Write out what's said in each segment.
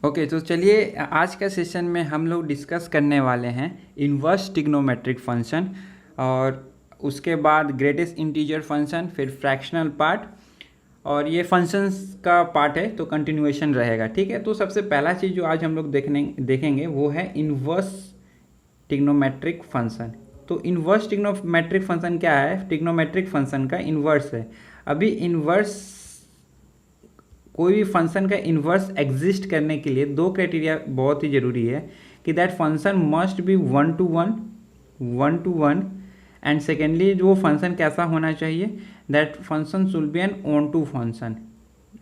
Okay तो चलिए आज का सेशन में हम लोग डिस्कस करने वाले हैं इन्वर्स ट्रिग्नोमेट्रिक फंक्शन और उसके बाद ग्रेटेस्ट इंटीजर फंक्शन, फिर फ्रैक्शनल पार्ट और ये फंक्शंस का पार्ट है तो कंटिन्यूएशन रहेगा। ठीक है, तो सबसे पहला चीज़ जो आज हम लोग देखेंगे वो है इन्वर्स ट्रिग्नोमेट्रिक फंक्शन। तो इन्वर्स ट्रिग्नोमेट्रिक फंक्शन क्या है? ट्रिग्नोमेट्रिक फंक्शन का इन्वर्स है। अभी इन्वर्स कोई भी फंक्शन का इन्वर्स एग्जिस्ट करने के लिए दो क्राइटेरिया बहुत ही ज़रूरी है कि that function must be one to one and secondly जो फंक्शन कैसा होना चाहिए, that function should be an onto function.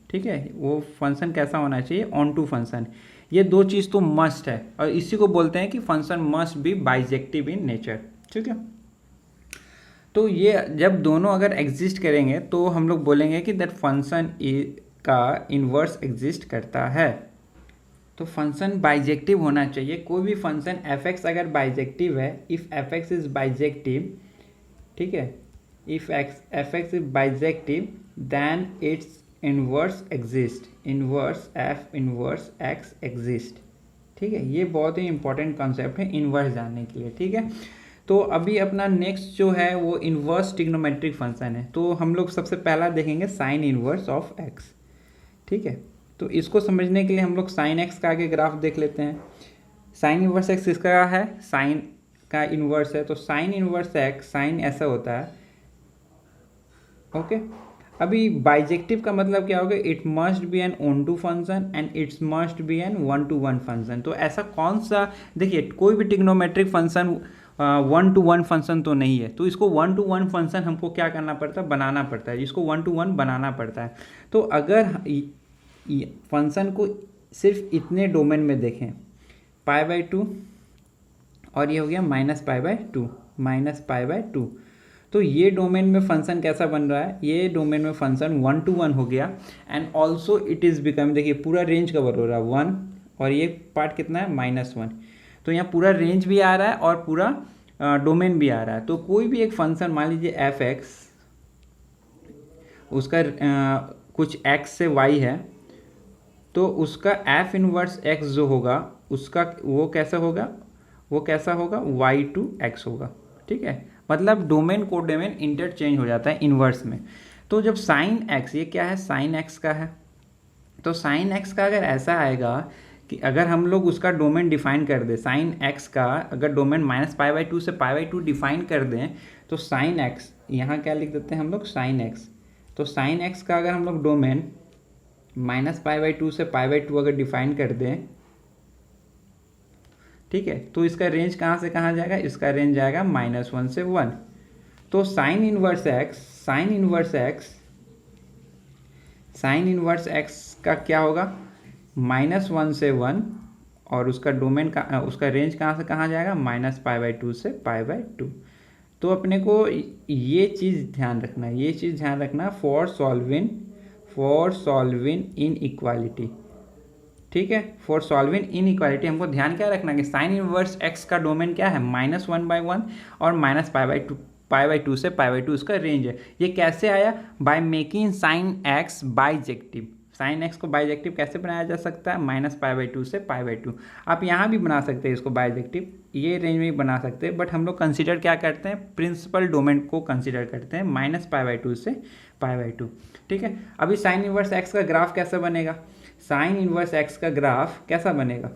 ठीक है, वो फंक्शन कैसा होना चाहिए? Onto function. ये दो चीज़ तो मस्ट है और इसी को बोलते हैं कि function must B bijective in nature. ठीक है, तो ये जब दोनों अगर एग्जिस्ट करेंगे तो हम लोग बोलेंगे कि दैट फंक्शन का इन्वर्स एग्जिस्ट करता है। तो फंक्शन बाइजेक्टिव होना चाहिए। कोई भी फंक्शन एफ एक्स अगर बाइजेक्टिव है, if f x is bijective, ठीक है, if f x is bijective then its inverse exist, inverse f inverse x exist. ठीक है, ये बहुत ही इंपॉर्टेंट कॉन्सेप्ट है इन्वर्स जानने के लिए। ठीक है, तो अभी अपना नेक्स्ट जो है वो इन्वर्स ट्रिग्नोमेट्रिक फंक्शन है। तो हम लोग सबसे पहला देखेंगे साइन इन्वर्स ऑफ एक्स। ठीक है, तो इसको समझने के लिए हम लोग साइन एक्स का आगे ग्राफ देख लेते हैं। साइन इन्वर्स एक्स किसका है? साइन का इन्वर्स है। तो साइन इन्वर्स एक्स, साइन ऐसा होता है। ओके, अभी बाइजेक्टिव का मतलब क्या होगा? It must be an onto function and it's must be an one to one function. तो ऐसा कौन सा, देखिए कोई भी trigonometric function one to one function तो नहीं है, तो इसको वन टू वन फंक्शन हमको क्या करना पड़ता है? बनाना पड़ता है, इसको वन टू वन बनाना पड़ता है। तो अगर फंक्शन को सिर्फ इतने डोमेन में देखें, पाई बाई टू और ये हो गया minus pi by two, minus pi by two, तो ये डोमेन में फंक्शन कैसा बन रहा है? ये डोमेन में फंक्शन वन टू वन हो गया and also it is become, देखिए पूरा रेंज कवर हो रहा है वन और ये पार्ट कितना है? Minus one. तो यहाँ पूरा रेंज भी आ रहा है और पूरा डोमेन भी आ रहा है। तो कोई भी एक फंक्शन मान लीजिए एफ एक्स, उसका कुछ एक्स से वाई है, तो उसका एफ इनवर्स एक्स जो होगा उसका वो कैसा होगा? वो कैसा होगा? वाई टू एक्स होगा। ठीक है, मतलब डोमेन को डोमेन इंटरचेंज हो जाता है इन्वर्स में। तो जब साइन एक्स, ये क्या है? साइन एक्स का है। तो साइन एक्स का अगर ऐसा आएगा कि अगर हम लोग उसका डोमेन डिफाइन कर दें, साइन एक्स का अगर domain minus pi by two से पाई बाई टू डिफाइन कर दें, तो साइन एक्स, यहाँ क्या लिख देते हैं हम लोग? Sine x. तो साइन एक्स का अगर हम लोग domain minus pi by two से पाई बाई टू अगर डिफाइन कर दें, ठीक है, तो इसका रेंज कहाँ से कहाँ जाएगा? इसका रेंज जाएगा माइनस वन से वन। तो sine inverse x, sine inverse x, sine inverse x का क्या होगा? माइनस वन से वन और उसका डोमेन का उसका रेंज कहाँ से कहाँ जाएगा? माइनस पाई बाई टू से पाई बाई टू। तो अपने को ये चीज़ ध्यान रखना है, ये चीज़ ध्यान रखना फॉर सॉल्विंग इन इक्वालिटी। ठीक है, फॉर सॉल्विंग इन इक्वालिटी हमको ध्यान क्या रखना कि साइन इनवर्स एक्स का डोमेन क्या है? माइनस वन बाई वन और माइनस पाई बाई टू से पाई बाई टू इसका रेंज है। ये कैसे आया? By making sine x bijective. Sine x को बाइजेक्टिव कैसे बनाया जा सकता है? माइनस पाई बाई टू से पाई बाई टू। आप यहाँ भी बना सकते हैं इसको बाइजेक्टिव, ये रेंज में भी बना सकते हैं, बट हम लोग कंसिडर क्या करते हैं? प्रिंसिपल डोमेन को कंसिडर करते हैं माइनस पाई बाई टू से पाई बाई टू। ठीक है, अभी साइन इनवर्स एक्स का ग्राफ कैसा बनेगा? साइन इनवर्स एक्स का ग्राफ कैसा बनेगा?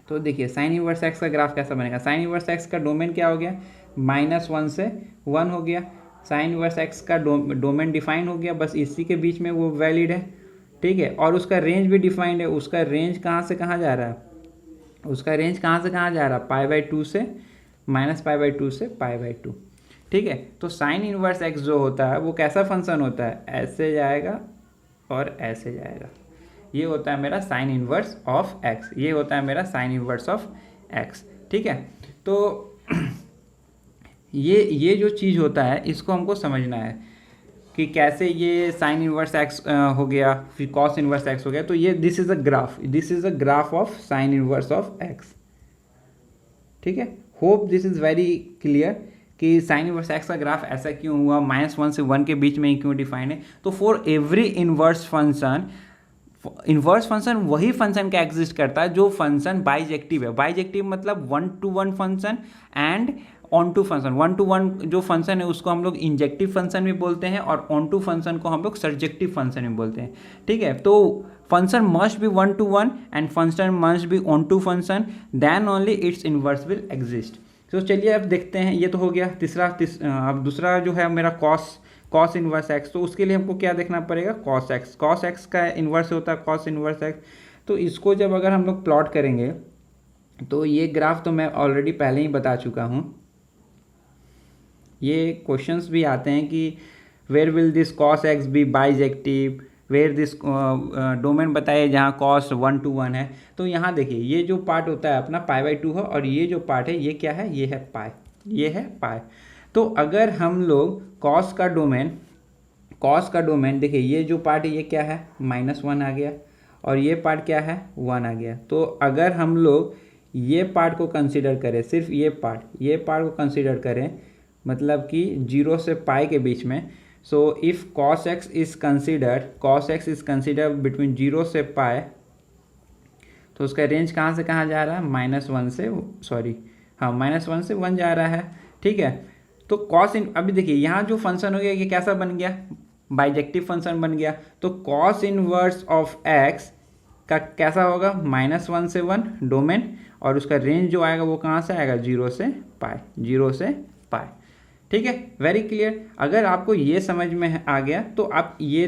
तो देखिए साइन इनवर्स एक्स का ग्राफ कैसा बनेगा? साइन इनवर्स एक्स का डोमेन क्या हो गया? माइनस वन से वन हो गया। साइन इनवर्स एक्स का डोमेन डिफाइन हो गया, बस इसी के बीच में वो वैलिड है। ठीक है, और उसका रेंज भी डिफाइंड है। उसका रेंज कहाँ से कहाँ जा रहा है? उसका रेंज कहाँ से कहाँ जा रहा है? पाई बाई टू से माइनस पाई बाई टू से पाई बाई टू। ठीक है, तो साइन इनवर्स एक्स जो होता है वो कैसा फंक्शन होता है? ऐसे जाएगा और ऐसे जाएगा। ये होता है मेरा साइन इनवर्स ऑफ एक्स, ये होता है मेरा साइन इनवर्स ऑफ एक्स। ठीक है, तो ये जो चीज़ होता है इसको हमको समझना है कि कैसे ये साइन इनवर्स एक्स हो गया, फिर कॉस इनवर्स एक्स हो गया। तो ये this is a graph of sine inverse of x. ठीक है, hope this is very clear कि साइन इनवर्स एक्स का ग्राफ ऐसा क्यों हुआ, माइनस वन से वन के बीच में ही क्यों डिफाइन है। तो for every inverse function inverse function वही फंक्शन का एग्जिस्ट करता है जो फंक्शन बाइजेक्टिव है। बाइजेक्टिव मतलब 1-to-1 function and onto function. 1-to-1 जो फंक्शन है उसको हम लोग इंजेक्टिव फंक्शन भी बोलते हैं और ऑन टू फंक्शन को हम लोग सर्जेक्टिव फंक्शन भी बोलते हैं। ठीक है, तो function must be 1-to-1 and function must be onto function, then only its inverse will exist. तो चलिए अब देखते हैं, ये तो हो गया अब दूसरा जो है मेरा कॉस इन्वर्स एक्स। तो उसके लिए हमको क्या देखना पड़ेगा, कॉस एक्स का इन्वर्स होता है कॉस इन्वर्स एक्स। तो इसको जब अगर हम लोग प्लॉट करेंगे तो ये ग्राफ तो मैं ऑलरेडी पहले ही बता चुका हूँ। ये क्वेश्चंस भी आते हैं कि where will this cos x be bijective, where this domain बताइए जहाँ कॉस 1-to-1 है। तो यहाँ देखिए ये जो पार्ट होता है अपना π/2 है और ये जो पार्ट है ये क्या है, ये है पाई, ये है पाई। तो अगर हम लोग कॉस का डोमेन देखिए, ये जो पार्ट है ये क्या है -1 आ गया और ये पार्ट क्या है 1 आ गया। तो अगर हम लोग ये पार्ट को कंसिडर करें, सिर्फ ये पार्ट को कंसिडर करें, मतलब कि 0 से पाई के बीच में, so if cos x is considered between 0 से पाई, तो उसका रेंज कहाँ से कहाँ जा रहा है, -1 से -1 से 1 जा रहा है। ठीक है, तो अभी देखिए यहाँ जो फंक्शन हो गया ये कैसा बन गया, बाइजेक्टिव फंक्शन बन गया। तो कॉस इनवर्स ऑफ x का कैसा होगा, -1 से 1 डोमेन, और उसका रेंज जो आएगा वो कहाँ से आएगा, 0 से पाई। ठीक है, वेरी क्लियर। अगर आपको ये समझ में आ गया तो आप ये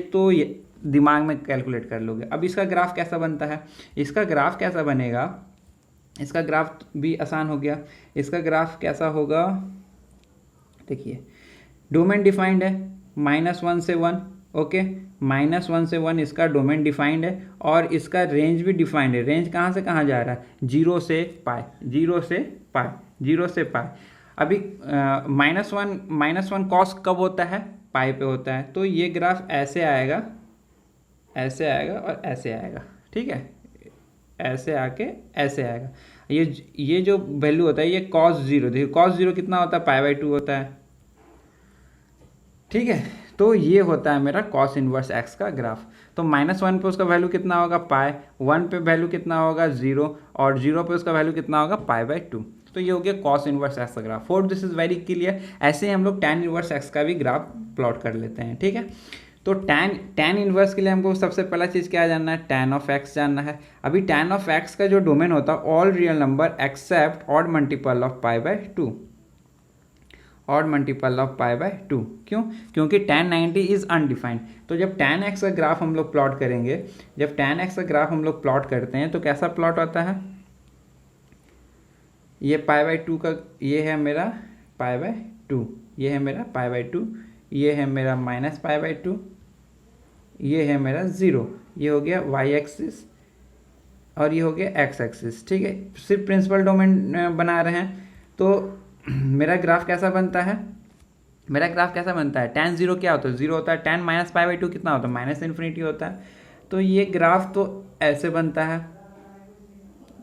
दिमाग में कैलकुलेट कर लोगे। अब इसका ग्राफ कैसा बनता है, इसका ग्राफ कैसा बनेगा, इसका ग्राफ भी आसान हो गया। इसका ग्राफ कैसा होगा, देखिए डोमेन डिफाइंड है -1 से 1, ओके, -1 से 1 इसका डोमेन डिफाइंड है और इसका रेंज भी डिफाइंड है। रेंज कहाँ से कहाँ जा रहा है, 0 से पाई। अभी -1 कॉस कब होता है, पाई पे होता है। तो ये ग्राफ ऐसे आएगा और ऐसे आएगा। ठीक है, ऐसे आके ऐसे आएगा। ये जो वैल्यू होता है ये cos 0, देखिए cos 0 कितना होता है, π/2 होता है। ठीक है, तो ये होता है मेरा cos इनवर्स x का ग्राफ। तो -1 पे उसका वैल्यू कितना होगा पाई, 1 पे वैल्यू कितना होगा 0 और 0 पे उसका वैल्यू कितना होगा π/2। तो ये हो गया cos इनवर्स x का graph. Hope this is very clear. ऐसे ही हम लोग tan इनवर्स x का भी ग्राफ प्लॉट कर लेते हैं। ठीक है, तो tan इनवर्स के लिए हमको सबसे पहला चीज़ क्या जानना है, tan ऑफ x जानना है। अभी tan ऑफ x का जो डोमेन होता है all real number except odd multiple of π/2, odd multiple of π/2। क्यों, क्योंकि tan 90 इज अनडिफाइंड। तो जब tan x का ग्राफ हम लोग प्लॉट करेंगे, जब tan x का ग्राफ हम लोग प्लॉट करते हैं तो कैसा प्लॉट होता है, ये π/2 का, ये है मेरा π/2, ये है मेरा π/2, ये है मेरा -π/2, ये है मेरा 0, ये हो गया y एक्सिस और ये हो गया x एक्सिस। ठीक है, सिर्फ प्रिंसिपल डोमेन बना रहे हैं। तो मेरा ग्राफ कैसा बनता है, tan 0 क्या होता है, 0 होता है। tan -π/2 कितना होता है, -∞ होता है। तो ये ग्राफ तो ऐसे बनता है,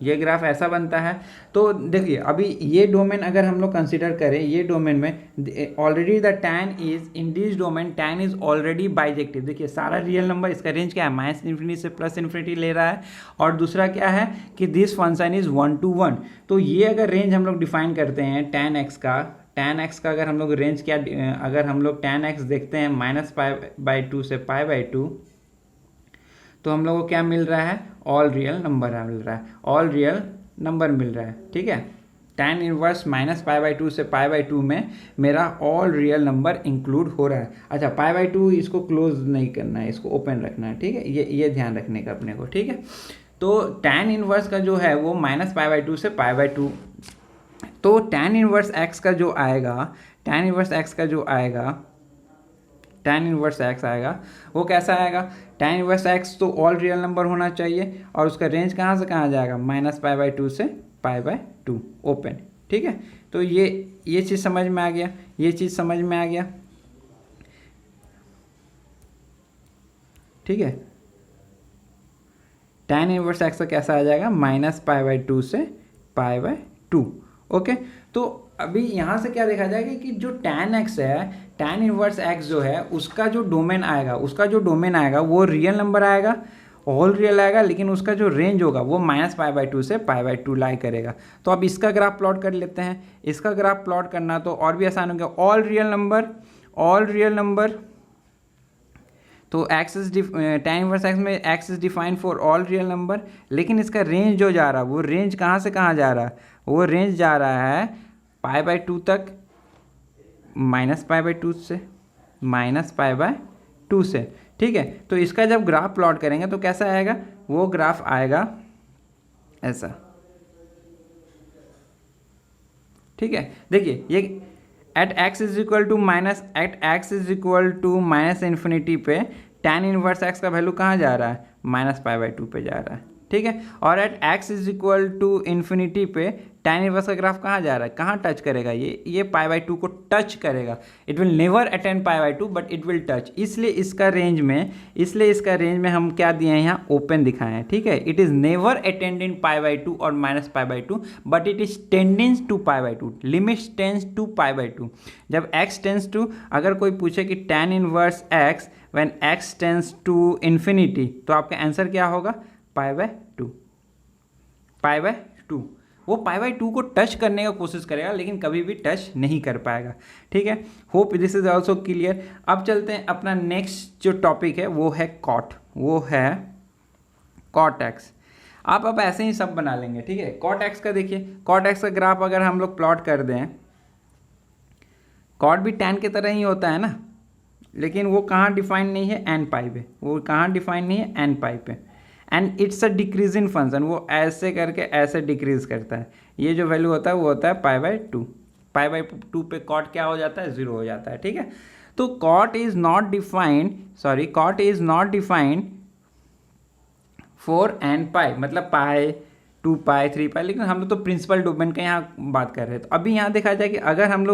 ये ग्राफ ऐसा बनता है। तो देखिए अभी ये डोमेन अगर हम लोग कंसिडर करें, ये डोमेन में already the tan is in this domain, tan is already bijective. देखिए सारा रियल नंबर, इसका रेंज क्या है, -∞ से +∞ ले रहा है। और दूसरा क्या है कि दिस फंक्शन इज 1-to-1। तो ये अगर रेंज हम लोग डिफाइन करते हैं tan x का अगर हम लोग रेंज क्या, अगर हम लोग tan x देखते हैं -π/2 से π/2, तो हम लोग को क्या मिल रहा है, ऑल रियल नंबर मिल रहा है। ठीक है, tan इनवर्स -π/2 से π/2 में मेरा ऑल रियल नंबर इंक्लूड हो रहा है। अच्छा, π/2 इसको क्लोज नहीं करना है, इसको ओपन रखना है। ठीक है, ये ध्यान रखने का अपने को। ठीक है, तो tan इनवर्स का जो है वो -π/2 से π/2। तो tan इनवर्स x का जो आएगा, tan इनवर्स x आएगा वो कैसा आएगा, tan इनवर्स x तो ऑल रियल नंबर होना चाहिए और उसका रेंज कहाँ से कहाँ जाएगा, -π/2 से π/2 ओपन। ठीक है, तो ये चीज़ समझ में आ गया, ठीक है। tan इनवर्स x का कैसा आ जाएगा, -π/2 से π/2। ओके, तो अभी यहाँ से क्या देखा जाएगा कि जो tan x है, tan इनवर्स x जो है उसका जो डोमेन आएगा वो रियल नंबर आएगा ऑल रियल आएगा, लेकिन उसका जो रेंज होगा वो -π/2 से π/2 लाई करेगा। तो अब इसका ग्राफ प्लॉट कर लेते हैं। इसका ग्राफ प्लॉट करना तो और भी आसान हो गया। ऑल रियल नंबर, तो x is tan inverse x में x is defined for all real number, लेकिन इसका रेंज जो जा रहा है वो रेंज कहाँ से कहाँ जा रहा है, वो रेंज जा रहा है π/2 तक, -π/2 से -π/2 से, ठीक है। तो इसका जब ग्राफ प्लॉट करेंगे तो कैसा आएगा, वो ग्राफ आएगा ऐसा, ठीक है। देखिए ये at x is equal to minus infinity पे tan इनवर्स x का वैल्यू कहाँ जा रहा है, -π/2 पे जा रहा है, ठीक है। और at x is equal to infinity पे tan इनवर्स का ग्राफ कहाँ जा रहा है, कहाँ टच करेगा, ये π/2 को टच करेगा। It will never attend π/2 but it will touch. इसलिए इसका रेंज में हम क्या दिए हैं, यहाँ ओपन दिखाए हैं, ठीक है। इट इज़ नेवर अटेंडिंग π/2 और -π/2 but it is tending to π/2, limit tends to π/2। जब x टेंस टू, अगर कोई पूछे कि tan inverse x when x tends to infinity, तो आपका आंसर क्या होगा, π/2। वो π/2 को टच करने का कोशिश करेगा लेकिन कभी भी टच नहीं कर पाएगा, ठीक है। Hope this is also clear. अब चलते हैं अपना नेक्स्ट जो टॉपिक है वो है कॉट एक्स। आप अब ऐसे ही सब बना लेंगे, ठीक है। कॉट एक्स का देखिए, कॉट एक्स का ग्राफ अगर हम लोग प्लॉट कर दें, कॉट भी टैन की तरह ही होता है ना, लेकिन वो कहाँ डिफाइन नहीं है, एन पाई पे, वो कहाँ डिफाइन नहीं है, एन पाई पे। And it's a decreasing function, वो ऐसे करके ऐसे डिक्रीज करता है। ये जो वैल्यू होता है वो होता है π/2। π/2 पे कॉट क्या हो जाता है, 0 हो जाता है, ठीक है। तो cot is not defined for n pi, मतलब पाई, 2π, 3π, लेकिन हम लोग तो प्रिंसिपल डोमेन का यहाँ बात कर रहे हैं। तो अभी यहाँ देखा जाए कि अगर हम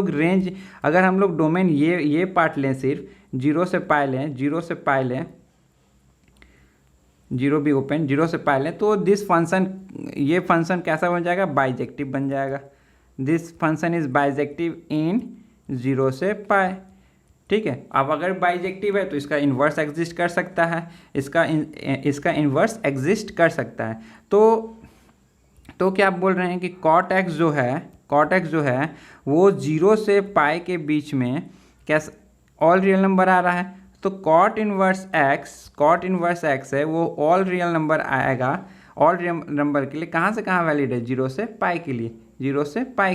लोग डोमेन ये पार्ट लें, सिर्फ 0 से π लें, 0 भी ओपन, 0 से π लें, तो ये फंक्शन कैसा बन जाएगा, बाइजेक्टिव बन जाएगा। दिस फंक्शन इज बाइजेक्टिव इन 0 से π, ठीक है। अब अगर बाइजेक्टिव है तो इसका इन्वर्स एग्जिस्ट कर सकता है, इसका इन्वर्स एग्जिस्ट कर सकता है। तो क्या आप बोल रहे हैं कि कॉट एक्स जो है वो 0 से π के बीच में कैसा ऑल रियल नंबर आ रहा है। तो कॉट इनवर्स एक्स है वो ऑल रियल नंबर आएगा। ऑल रियल नंबर के लिए कहाँ से कहाँ वैलिड है, 0 से π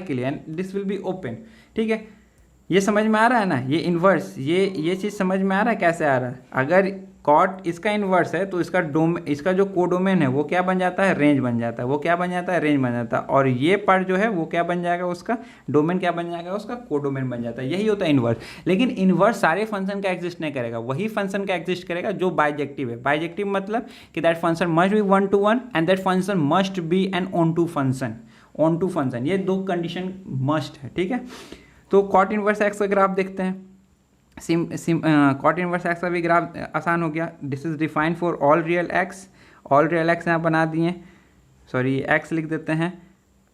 के लिए, and this will be open, ठीक है। ये समझ में आ रहा है ना, ये इन्वर्स, ये चीज़ समझ में आ रहा है कैसे आ रहा है। अगर कॉट इसका इन्वर्स है तो इसका जो कोडोमेन है वो क्या बन जाता है, रेंज बन जाता है। रेंज बन जाता है। और ये पार्ट जो है वो क्या बन जाएगा, उसका डोमेन क्या बन जाएगा, उसका कोडोमेन बन जाता है। यही होता है इन्वर्स। लेकिन इन्वर्स सारे फंक्शन का एग्जिस्ट नहीं करेगा, वही फंक्शन का एग्जिस्ट करेगा जो बाइजेक्टिव है। बाइजेक्टिव मतलब कि that function must be 1 to 1 and that function must be an onto function. ये दो कंडीशन मस्ट है, ठीक है। तो कॉट इनवर्स एक्स का ग्राफ देखते हैं। कॉट इनवर्स एक्स का भी ग्राफ आसान हो गया। This is defined for all real x यहाँ बना दिए, सॉरी एक्स लिख देते हैं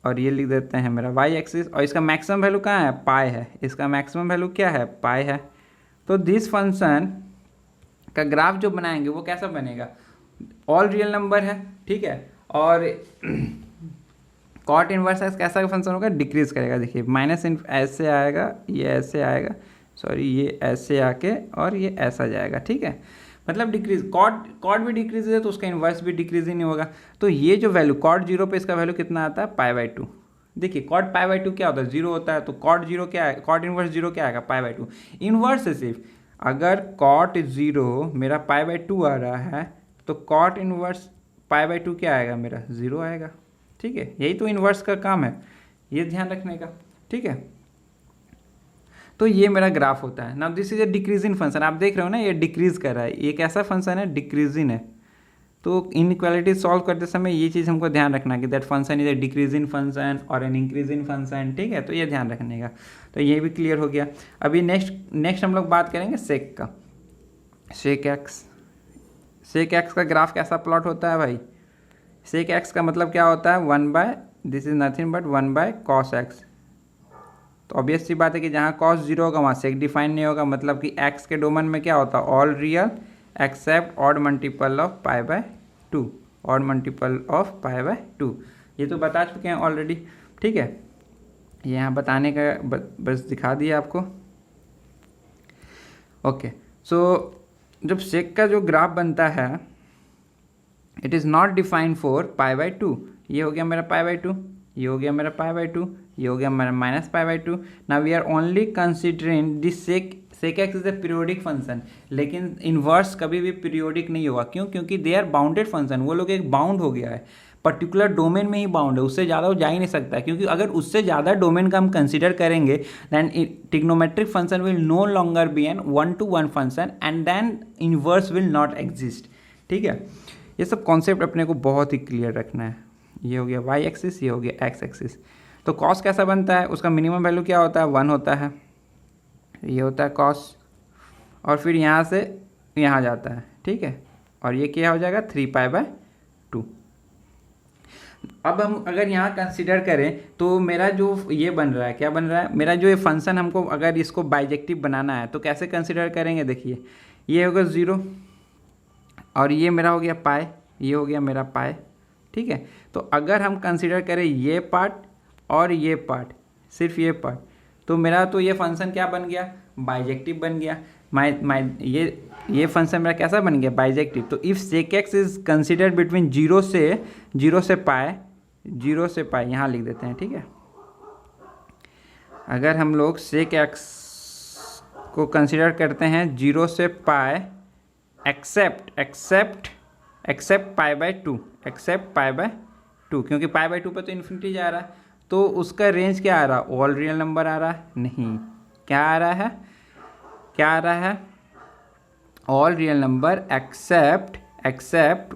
और ये लिख देते हैं मेरा वाई एक्सिस। और इसका मैक्सिमम वैल्यू कहाँ है, पाई है। इसका मैक्सिमम वैल्यू क्या है, पाई है। तो दिस फंक्शन का ग्राफ जो बनाएंगे वो कैसा बनेगा, ऑल रियल नंबर है, ठीक है। और कॉट इनवर्स एक्स कैसा फंक्शन होगा, डिक्रीज करेगा। देखिए माइनस ऐसे आएगा, ये ऐसे आएगा, सॉरी ये ऐसे आके और ये ऐसा जाएगा, ठीक है। मतलब डिक्रीज, कॉट भी डिक्रीज है तो उसका इन्वर्स भी डिक्रीज ही नहीं होगा। तो ये जो वैल्यू कॉट 0 पे इसका वैल्यू कितना आता है, π/2। देखिए कॉट π/2 क्या होता है, 0 होता है। तो कॉट 0 क्या है, कॉट इनवर्स 0 क्या आएगा, π/2। इन्वर्स है सिर्फ, अगर कॉट 0 मेरा π/2 आ रहा है तो कॉट इनवर्स π/2 क्या आएगा, मेरा 0 आएगा, ठीक है। यही तो इन्वर्स का काम है, ये ध्यान रखने का, ठीक है। तो ये मेरा ग्राफ होता है। Now this is a decreasing function, आप देख रहे हो ना ये डिक्रीज कर रहा है। ये कैसा फंक्शन है, डिक्रीजिंग है। तो इनइक्वालिटी सॉल्व करते समय ये चीज़ हमको ध्यान रखना कि that function is a decreasing function और एन इंक्रीजिंग फंक्शन, ठीक है। तो ये ध्यान रखने का, तो ये भी क्लियर हो गया। अभी नेक्स्ट हम लोग बात करेंगे सेक का। सेक एक्स का ग्राफ कैसा प्लॉट होता है भाई। सेक एक्स का मतलब क्या होता है, 1/, this is nothing but 1/cos x। तो ऑब्वियस सी बात है कि जहाँ cos 0 होगा वहाँ सेक डिफाइन नहीं होगा। मतलब कि x के डोमेन में क्या होता है, all real except odd multiple of π/2, 2 और मल्टीपल ऑफ पाई बाय 2। ये तो बता चुके हैं ऑलरेडी, ठीक है। ये यहाँ बताने का बस दिखा दिया आपको। ओके, सो जब सेक का जो ग्राफ बनता है it is not defined for pi by 2। ये हो गया मेरा पाई बाय 2, ये हो गया मेरा पाई बाय 2, ये हो गया मेरा minus pi by 2। Now we are only considering this sec x is a periodic function, लेकिन इन्वर्स कभी भी पीरियोडिक नहीं होगा। क्यों? क्योंकि दे आर बाउंडेड फंक्शन, वो लोग एक बाउंड हो गया है, पर्टिकुलर डोमेन में ही बाउंड है, उससे ज़्यादा वो जा ही नहीं सकता। क्योंकि अगर उससे ज़्यादा डोमेन का हम कंसिडर करेंगे then trigonometric function will no longer be an 1-to-1 function and then inverse will not exist, ठीक है। ये सब कॉन्सेप्ट अपने को बहुत ही क्लियर रखना है। ये हो गया वाई एक्सिस, ये हो गया एक्स एक्सिस। तो कॉस कैसा बनता है, उसका मिनिमम वैल्यू क्या होता है, 1 होता है। ये होता है कॉस, और फिर यहाँ से यहाँ जाता है, ठीक है। और ये क्या हो जाएगा 3 पाई बाय 2। अब हम अगर यहाँ कंसिडर करें तो मेरा जो ये बन रहा है, क्या बन रहा है, मेरा जो ये फंक्शन हमको अगर इसको बाइजेक्टिव बनाना है तो कैसे कंसिडर करेंगे। देखिए ये होगा 0 और ये मेरा हो गया पाई, ये हो गया मेरा पाई, ठीक है। तो अगर हम कंसिडर करें ये पार्ट और ये पार्ट, सिर्फ ये पार्ट, तो मेरा तो ये फंक्शन क्या बन गया, बाइजेक्टिव बन गया। ये फंक्शन मेरा कैसा बन गया, बाइजेक्टिव। तो if sec x is considered between 0 से पाई, 0 से पाई यहाँ लिख देते हैं, ठीक है। अगर हम लोग सेक एक्स को कंसिडर करते हैं 0 से pi except pi by 2, except pi by 2, क्योंकि पाई बाय 2 पर तो इन्फिनिटी जा रहा है, तो उसका रेंज क्या आ रहा है, ऑल रियल नंबर आ रहा है, नहीं, क्या आ रहा है, क्या आ रहा है, ऑल रियल नंबर एक्सेप्ट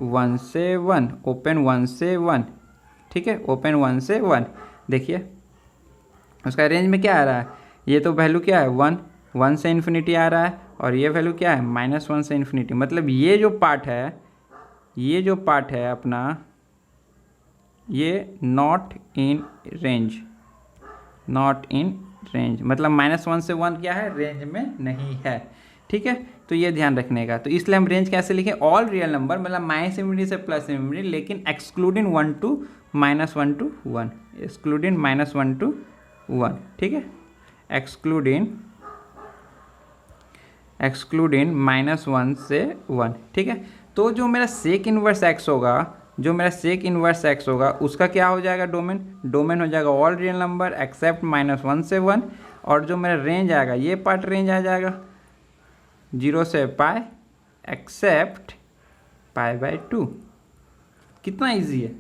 1 से 1, ओपन 1 से 1, ठीक है, ओपन 1 से 1। देखिए उसका रेंज में क्या आ रहा है, ये तो वैल्यू क्या है 1 से इन्फिनिटी आ रहा है, और ये वैल्यू क्या है -1 से इन्फिनिटी। मतलब ये जो पार्ट है अपना, ये नॉट इन रेंज, मतलब -1 से 1 क्या है, रेंज में नहीं है, ठीक है। तो ये ध्यान रखने का। तो इसलिए हम रेंज कैसे लिखें, ऑल रियल नंबर, मतलब माइनस इन्फिनिटी से प्लस इन्फिनिटी, लेकिन एक्सक्लूडिंग -1 to -1, एक्सक्लूडिंग -1 to 1, ठीक है, एक्सक्लूडिंग -1 से 1, ठीक है। तो जो मेरा सेक इनवर्स एक्स होगा, उसका क्या हो जाएगा, डोमेन हो जाएगा ऑल रियल नंबर एक्सेप्ट -1 से 1, और जो मेरा रेंज आएगा, ये पार्ट रेंज आ जाएगा 0 से पाई एक्सेप्ट पाई बाय 2। कितना इजी है।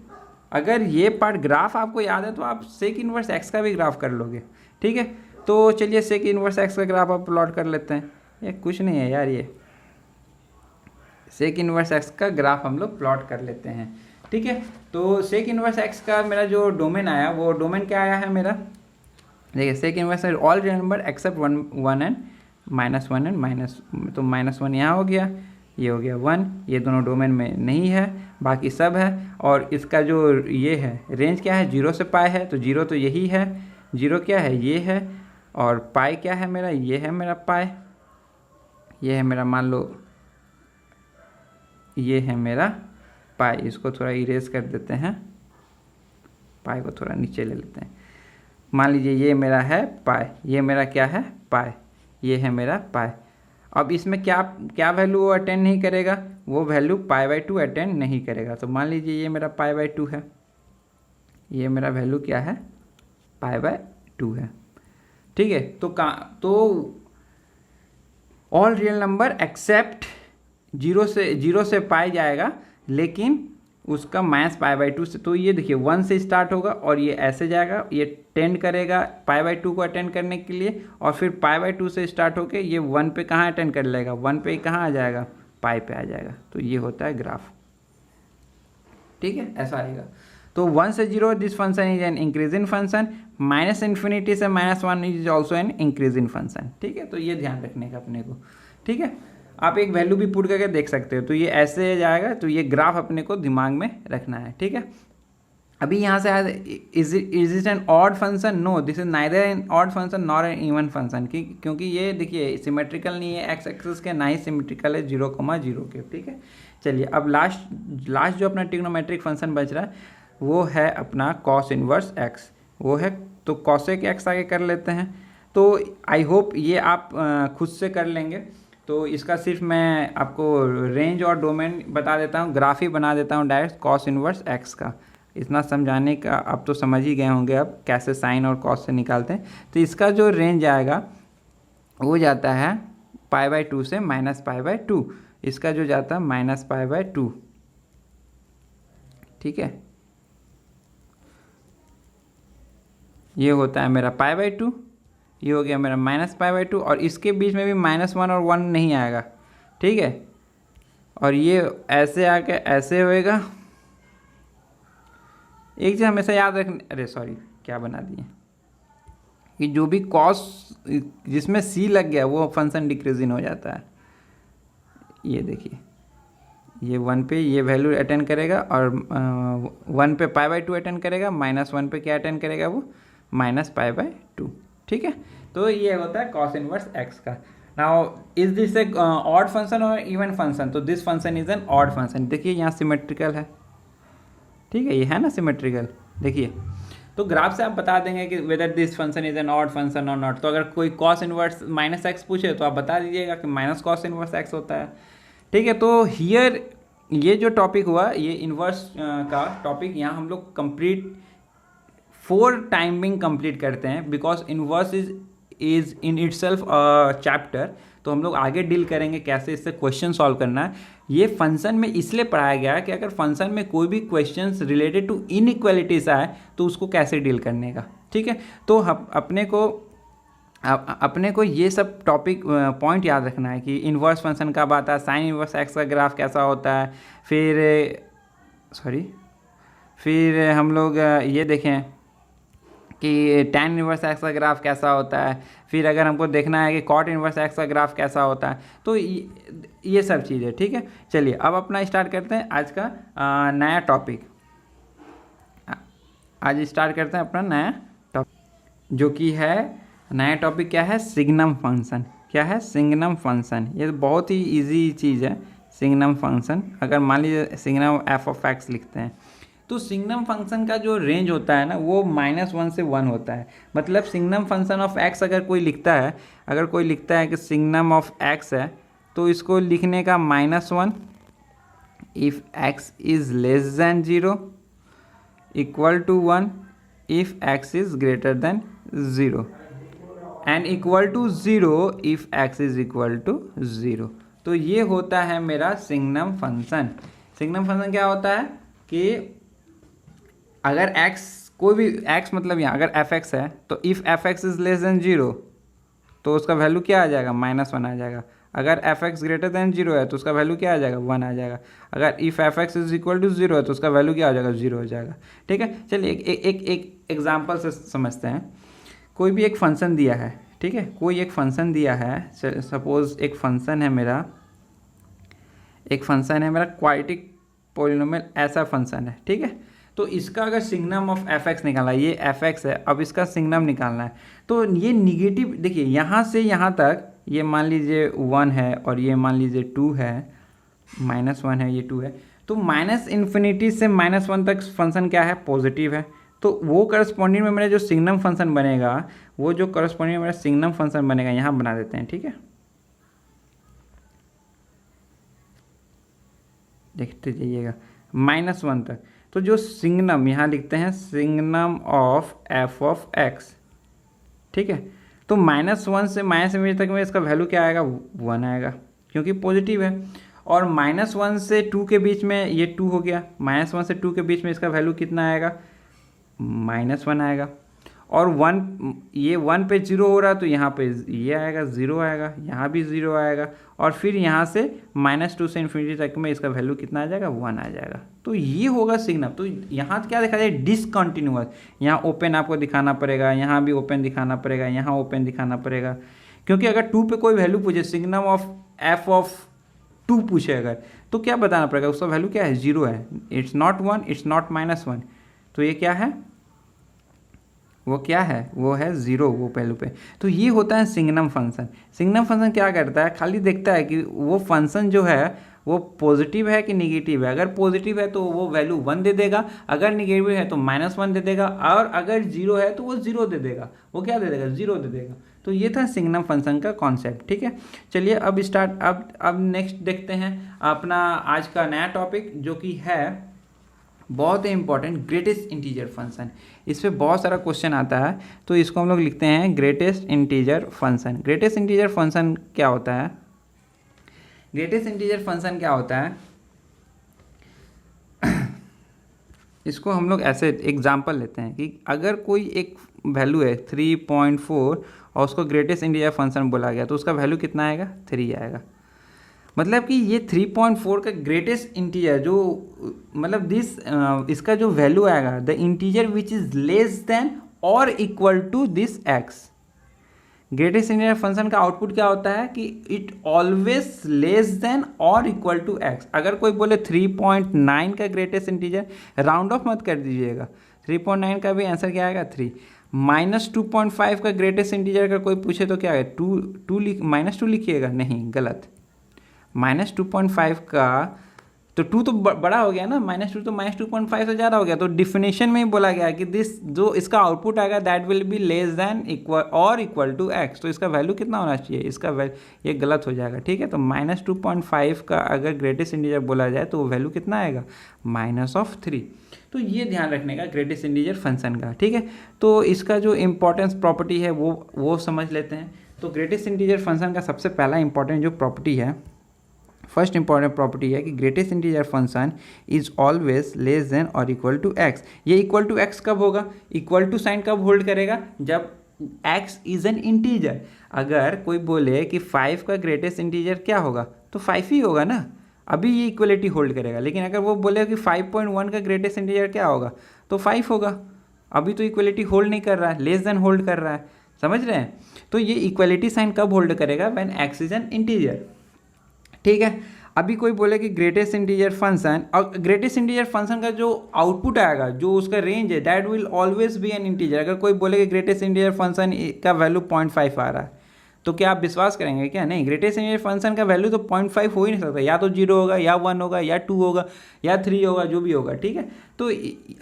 अगर ये पार्ट ग्राफ आपको याद है तो आप सेक इनवर्स एक्स का भी ग्राफ कर लोगे, ठीक है। तो चलिए सेक इनवर्स एक्स का ग्राफ आप प्लॉट कर लेते हैं। ये कुछ नहीं है यार, ये सेक इनवर्स एक्स का ग्राफ हम लोग प्लॉट कर लेते हैं, ठीक है। तो सेक इनवर्स एक्स का मेरा जो डोमेन आया, वो डोमेन क्या आया है मेरा, देखिए sec inverse all real number except 1 and -1 and minus, तो -1 यहाँ हो गया, ये हो गया 1, ये दोनों डोमेन में नहीं है, बाकी सब है। और इसका जो ये है रेंज क्या है, 0 से पाई है, तो 0 तो यही है, 0 क्या है, ये है, और पाई क्या है मेरा, ये है मेरा पाई, ये है मेरा, मान लो ये है मेरा पाई। इसको थोड़ा इरेज कर देते हैं, पाई को थोड़ा नीचे ले लेते हैं। मान लीजिए ये मेरा है पाई, ये मेरा क्या है पाई, ये है मेरा पाई। अब इसमें क्या वैल्यू वो अटेंड नहीं करेगा, वो वैल्यू पाई बाय 2 अटेंड नहीं करेगा। तो मान लीजिए ये मेरा पाई बाय 2 है, ये मेरा वैल्यू क्या है, पाई बाय 2 है, ठीक है। तो ऑल रियल नंबर एक्सेप्ट 0 से पाई जाएगा, लेकिन उसका माइनस पाई बाय 2 से, तो ये देखिए 1 से स्टार्ट होगा और ये ऐसे जाएगा, ये टेंड करेगा पाई बाय 2 को अटेंड करने के लिए, और फिर पाई बाय 2 से स्टार्ट होके ये 1 पे कहाँ अटेंड कर लेगा, 1 पे कहाँ आ जाएगा, पाई पे आ जाएगा। तो ये होता है ग्राफ, ठीक है, ऐसा आएगा। तो 1 से 0 this function is an increasing function, minus infinity से -1 is also an increasing function, ठीक है। तो ये ध्यान रखने का अपने को, ठीक है। आप एक वैल्यू भी पुट करके देख सकते हो। तो ये ऐसे जाएगा, तो ये ग्राफ अपने को दिमाग में रखना है, ठीक है। अभी यहाँ से आया is it an odd function, no this is neither an odd function nor an even function, क्योंकि ये देखिए सिमेट्रिकल नहीं है एक्स एक्सिस के, ना ही सिमेट्रिकल है 0,0 के। ठीक है, चलिए अब लास्ट जो अपना ट्रिग्नोमेट्रिक फंक्शन बच रहा है वो है अपना कॉस इनवर्स एक्स, वो है तो कॉसेक एक्स आगे कर लेते हैं। तो आई होप ये आप खुद से कर लेंगे। तो इसका सिर्फ मैं आपको रेंज और डोमेन बता देता हूँ, ग्राफ ही बना देता हूँ डायरेक्ट कॉस इनवर्स एक्स का। इतना समझाने का आप तो समझ ही गए होंगे अब कैसे साइन और कॉस से निकालते हैं। तो इसका जो रेंज आएगा वो जाता है π/2 से -π/2, इसका जो जाता है -π/2। ठीक है, ये होता है मेरा π/2, ये हो गया मेरा -π/2, और इसके बीच में भी -1 और 1 नहीं आएगा। ठीक है, और ये ऐसे आके ऐसे होएगा। एक चीज़ हमेशा याद रखना, अरे सॉरी क्या बना दिए, कि जो भी कॉस जिसमें सी लग गया वो फंक्शन डिक्रीजिंग हो जाता है। ये देखिए ये 1 पे ये वैल्यू अटेंड करेगा, और 1 पे π/2 अटेंड करेगा, -1 पे क्या अटेंड करेगा वो -π/2। ठीक है, तो ये होता है कॉस इनवर्स एक्स का। Now is this A odd function और इवन फंक्शन? तो this function is an odd function. देखिए यहाँ सिमेट्रिकल है, ठीक है, ये है ना सिमेट्रिकल। देखिए तो ग्राफ से आप बता देंगे कि whether this function is an odd function और नॉट। तो अगर कोई कॉस इनवर्स -x पूछे तो आप बता दीजिएगा कि माइनस कॉस इनवर्स x होता है। ठीक है, तो हियर ये जो टॉपिक हुआ ये इनवर्स का टॉपिक यहाँ हम लोग कंप्लीट 4 टाइमिंग कंप्लीट करते हैं, because inverse is in itself chapter. तो हम लोग आगे डील करेंगे कैसे इससे क्वेश्चन सॉल्व करना है। ये फंक्शन में इसलिए पढ़ाया गया है कि अगर फंक्शन में कोई भी क्वेश्चंस रिलेटेड टू इनइक्वालिटीज आए तो उसको कैसे डील करने का। ठीक है, तो अपने को ये सब टॉपिक पॉइंट याद रखना है कि इनवर्स फंक्शन कब आता है, साइन इनवर्स एक्स का ग्राफ कैसा होता है, फिर हम लोग ये देखें कि टैन इनवर्स एक्स का ग्राफ कैसा होता है, फिर अगर हमको देखना है कि कॉट इनवर्स एक्स का ग्राफ कैसा होता है। तो ये सब चीज़ें। ठीक है, चलिए अब अपना स्टार्ट करते हैं आज का नया टॉपिक। आज स्टार्ट करते हैं अपना नया टॉपिक, जो कि है नया टॉपिक क्या है, सिग्नम फंक्शन। क्या है, सिग्नम फंक्शन। ये बहुत ही इजी चीज़ है सिग्नम फंक्शन। अगर मान लीजिए सिग्नम f(x) लिखते हैं तो सिग्नम फंक्शन का जो रेंज होता है ना वो -1 से 1 होता है। मतलब सिग्नम फंक्शन ऑफ x अगर कोई लिखता है कि सिग्नम ऑफ x है, तो इसको लिखने का -1 if x is less than 0, equal to 1 if x is greater than 0, and equal to 0 if x is equal to 0। तो ये होता है मेरा सिग्नम फंक्शन। सिग्नम फंक्शन क्या होता है कि अगर x कोई भी x मतलब यहाँ अगर f(x) है तो if f(x) is less than 0 तो उसका वैल्यू क्या आ जाएगा, -1 आ जाएगा। अगर f(x) ग्रेटर देन 0 है तो उसका वैल्यू क्या आ जाएगा, 1 आ जाएगा। अगर if f(x) is equal to 0 है तो उसका वैल्यू क्या हो जाएगा, 0 हो जाएगा। ठीक है, चलिए एक एग्जाम्पल से समझते हैं। कोई भी एक फंक्शन दिया है, ठीक है, कोई एक फंक्शन दिया है। सपोज एक फंक्शन है मेरा क्वाड्रेटिक पॉलिनोमियल, ऐसा फंक्शन है। ठीक है, तो इसका अगर सिग्नम ऑफ f(x) निकालना है, ये f(x) है, अब इसका सिग्नम निकालना है। तो ये निगेटिव, देखिए यहाँ से यहाँ तक ये मान लीजिए 1 है और ये मान लीजिए 2 है, -1 है, ये 2 है। तो -∞ से -1 तक फंक्शन क्या है, पॉजिटिव है। तो वो करस्पॉन्डिंग में मेरा जो सिग्नम फंक्शन बनेगा, वो जो करस्पॉन्डिंग में मेरा सिग्नम फंक्शन बनेगा यहाँ बना देते हैं। ठीक है, देखते जाइएगा -1 तक। तो जो सिग्नम यहाँ लिखते हैं सिग्नम ऑफ f(x), ठीक है, तो -1 से -∞ तक में इसका वैल्यू क्या आएगा, 1 आएगा, क्योंकि पॉजिटिव है। और -1 से 2 के बीच में ये 2 हो गया, -1 से 2 के बीच में इसका वैल्यू कितना आएगा, -1 आएगा। और 1 पे 0 हो रहा है तो यहाँ पे ये आएगा 0 आएगा, यहाँ भी 0 आएगा। और फिर यहाँ से -2 से ∞ तक में इसका वैल्यू कितना आ जाएगा, 1 आ जाएगा। तो ये होगा सिग्नम। तो यहाँ क्या दिखा जाए, डिसकंटिन्यूअस। यहाँ ओपन आपको दिखाना पड़ेगा, यहाँ भी ओपन दिखाना पड़ेगा, यहाँ ओपन दिखाना पड़ेगा, क्योंकि अगर 2 पे कोई वैल्यू पूछे, सिग्नम ऑफ f(2) पूछे अगर, तो क्या बताना पड़ेगा, उसका वैल्यू क्या है, 0 है। It's not 1, it's not -1। तो ये क्या है, वो क्या है, वो है 0 वो वैल्यू पे। तो ये होता है सिग्नम फंक्शन। सिग्नम फंक्शन क्या करता है, खाली देखता है कि वो फंक्शन जो है वो पॉजिटिव है कि निगेटिव है। अगर पॉजिटिव है तो वो वैल्यू 1 दे देगा, अगर निगेटिव है तो -1 दे देगा, और अगर 0 है तो वो 0 दे देगा। वो क्या दे देगा, 0 दे देगा। तो ये था सिग्नम फंक्शन का कॉन्सेप्ट। ठीक है, चलिए अब नेक्स्ट देखते हैं अपना आज का नया टॉपिक, जो कि है बहुत ही इंपॉर्टेंट, ग्रेटेस्ट इंटीजर फंक्शन। इस पर बहुत सारा क्वेश्चन आता है, तो इसको हम लोग लिखते हैं greatest integer function. Greatest integer function क्या होता है, ग्रेटेस्ट इंटीजर फंक्शन क्या होता है, इसको हम लोग ऐसे एग्जांपल लेते हैं कि अगर कोई एक वैल्यू है 3.4 और उसको ग्रेटेस्ट इंटीजर फंक्शन बोला गया, तो उसका वैल्यू कितना आएगा, 3 आएगा। मतलब कि ये 3.4 का ग्रेटेस्ट इंटीजर जो मतलब इसका जो वैल्यू आएगा, the integer which is less than और equal to this x. Greatest integer function का आउटपुट क्या होता है कि इट ऑलवेज लेस देन और इक्वल टू एक्स। अगर कोई बोले 3.9 का ग्रेटेस्ट इंटीजर, राउंड ऑफ मत कर दीजिएगा, 3.9 का भी आंसर क्या आएगा 3। -2.5 का ग्रेटेस्ट इंटीजर का कोई पूछे तो क्या है, -2 लिखिएगा, नहीं गलत। -2.5 का तो 2 तो बड़ा हो गया ना, -2 तो -2.5 से ज़्यादा हो गया। तो डिफिनेशन में ही बोला गया कि दिस जो इसका आउटपुट आएगा that will be less than equal और इक्वल टू एक्स। तो इसका वैल्यू कितना होना चाहिए, इसका ये गलत हो जाएगा। ठीक है, तो -2.5 का अगर ग्रेटेस्ट इंटीजर बोला जाए तो वो वैल्यू कितना आएगा, -3। तो ये ध्यान रखने का ग्रेटेस्ट इंटीजर फंक्शन का। ठीक है, तो इसका जो इंपॉर्टेंस प्रॉपर्टी है वो समझ लेते हैं। तो ग्रेटेस्ट इंटीजर फंक्शन का सबसे पहला इंपॉर्टेंट जो प्रॉपर्टी है, फर्स्ट इंपॉर्टेंट प्रॉपर्टी है कि greatest integer function is always less than और इक्वल टू एक्स। ये इक्वल टू एक्स कब होगा, इक्वल टू साइन कब होल्ड करेगा, जब एक्स इज एन इंटीजर। अगर कोई बोले कि 5 का ग्रेटेस्ट इंटीजर क्या होगा, तो 5 ही होगा ना, अभी ये इक्वलिटी होल्ड करेगा। लेकिन अगर वो बोले कि 5.1 का ग्रेटेस्ट इंटीजर क्या होगा, तो 5 होगा, अभी तो इक्वलिटी होल्ड नहीं कर रहा है, लेस देन होल्ड कर रहा है। समझ रहे हैं, तो ये इक्वलिटी साइन कब होल्ड करेगा, when x is an integer. ठीक है, अभी कोई बोले कि ग्रेटेस्ट इंटीजर फंक्शन, और ग्रेटेस्ट इंटीजर फंक्शन का जो आउटपुट आएगा, जो उसका रेंज है, that will always be N integer. अगर कोई बोले कि ग्रेटेस्ट इंटीजर फंक्शन का वैल्यू 0.5 आ रहा है, तो क्या आप विश्वास करेंगे क्या, नहीं, ग्रेटेस्ट इंटीजर फंक्शन का वैल्यू तो 0.5 हो ही नहीं सकता, या तो 0 होगा, या 1 होगा, या 2 होगा, या 3 होगा, जो भी होगा। ठीक है, तो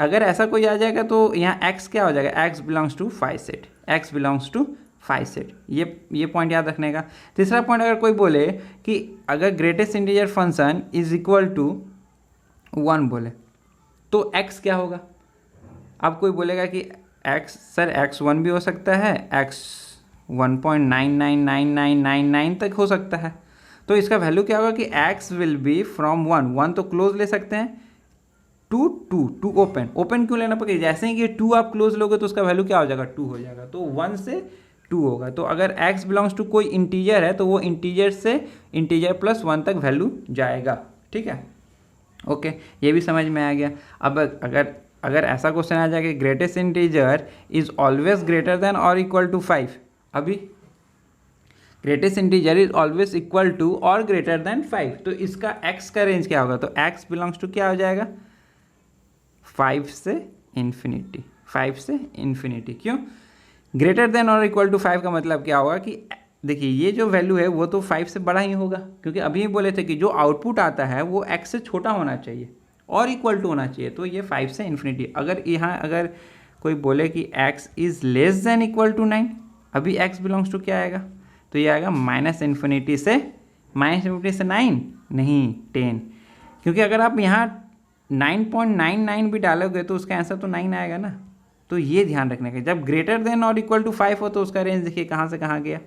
अगर ऐसा कोई आ जाएगा तो यहाँ x क्या हो जाएगा, x belongs to 5 set, x belongs to 5 set. ये पॉइंट याद रखने का। तीसरा पॉइंट, अगर कोई बोले कि अगर greatest integer function is equal to 1 बोले, तो x क्या होगा। अब कोई बोलेगा कि x, सर x 1 भी हो सकता है, x 1.999999 तक हो सकता है। तो इसका वैल्यू क्या होगा कि x विल बी फ्रॉम 1 तो क्लोज ले सकते हैं, टू ओपन क्यों लेना पड़ेगा, जैसे ही कि 2 आप क्लोज लोगे तो उसका वैल्यू क्या हो जाएगा, 2 हो जाएगा। तो 1 से 2 होगा। तो अगर x बिलोंग्स टू कोई इंटीजर है तो वो इंटीजर से इंटीजर प्लस 1 तक वैल्यू जाएगा। ठीक है, ओके, ये भी समझ में आ गया। अब अगर ऐसा क्वेश्चन आ जाए कि greatest integer is always greater than और इक्वल टू 5, अभी greatest integer is always equal to और ग्रेटर देन 5, तो इसका x का रेंज क्या होगा, तो x बिलोंग्स टू क्या हो जाएगा, 5 से इन्फिनिटी, 5 से इन्फिनिटी। क्यों, ग्रेटर देन और इक्वल टू 5 का मतलब क्या होगा कि देखिए ये जो वैल्यू है वो तो 5 से बड़ा ही होगा, क्योंकि अभी ही बोले थे कि जो आउटपुट आता है वो x से छोटा होना चाहिए और इक्वल टू होना चाहिए। तो ये 5 से इन्फिनिटी। अगर कोई बोले कि x is less than equal to 9, अभी x बिलोंग्स टू क्या आएगा, तो ये आएगा -इन्फिनिटी से 9 नहीं 10, क्योंकि अगर आप यहाँ 9.99 भी डालोगे तो उसका आंसर तो 9 आएगा ना। तो ये ध्यान रखने का, जब ग्रेटर देन और इक्वल टू 5 हो तो उसका रेंज देखिए कहाँ से कहाँ गया,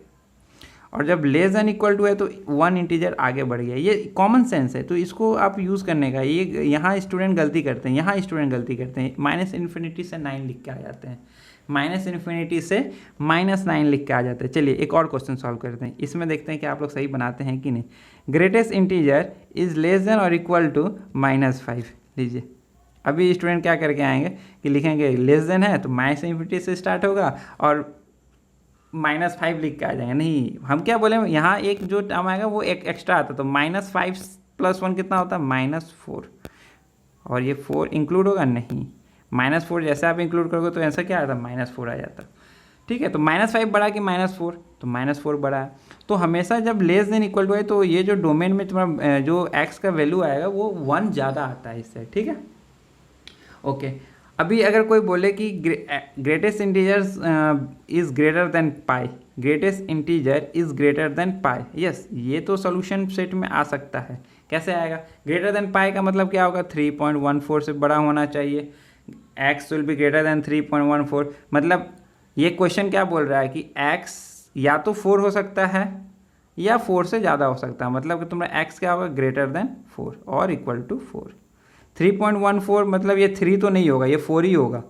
और जब लेस देन इक्वल टू है तो 1 इंटीजर आगे बढ़ गया। ये कॉमन सेंस है, तो इसको आप यूज़ करने का। ये यहाँ स्टूडेंट गलती करते हैं, -इन्फिनिटी से 9 लिख के आ जाते हैं, -इन्फिनिटी से -9 लिख के आ जाते हैं। चलिए एक और क्वेश्चन सॉल्व करते हैं, इसमें देखते हैं कि आप लोग सही बनाते हैं कि नहीं। Greatest integer is less than और इक्वल टू -5, लीजिए अभी स्टूडेंट क्या करके आएंगे कि लिखेंगे लेस देन है तो -इन्फिनिटी से स्टार्ट होगा और -5 लिख के आ जाएंगे। नहीं, हम क्या बोले, यहाँ एक जो टर्म आएगा वो एक एक्स्ट्रा आता, तो -5 + 1 कितना होता है, -4, और ये 4 इंक्लूड होगा नहीं, -4 जैसे आप इंक्लूड करोगे तो आंसर क्या आता, -4 आ जाता। ठीक है, तो -5 बड़ा कि -4, तो -4 बड़ा है। तो हमेशा जब लेस देन इक्वल टू है तो ये जो डोमेन में तुम्हारा जो x का वैल्यू आएगा वो 1 ज़्यादा आता है इससे। ठीक है, ओके। अभी अगर कोई बोले कि greatest integers is greater than pi, greatest integer is greater than pi, yes, ये तो सोल्यूशन सेट में आ सकता है। कैसे आएगा? ग्रेटर देन पाई का मतलब क्या होगा, 3.14 से बड़ा होना चाहिए। x will be greater than 3.14, मतलब ये क्वेश्चन क्या बोल रहा है कि x या तो 4 हो सकता है या 4 से ज़्यादा हो सकता है, मतलब कि तुम्हारा x क्या होगा, ग्रेटर देन 4 और इक्वल टू 4। 3.14 मतलब ये 3 तो नहीं होगा, ये 4 ही होगा।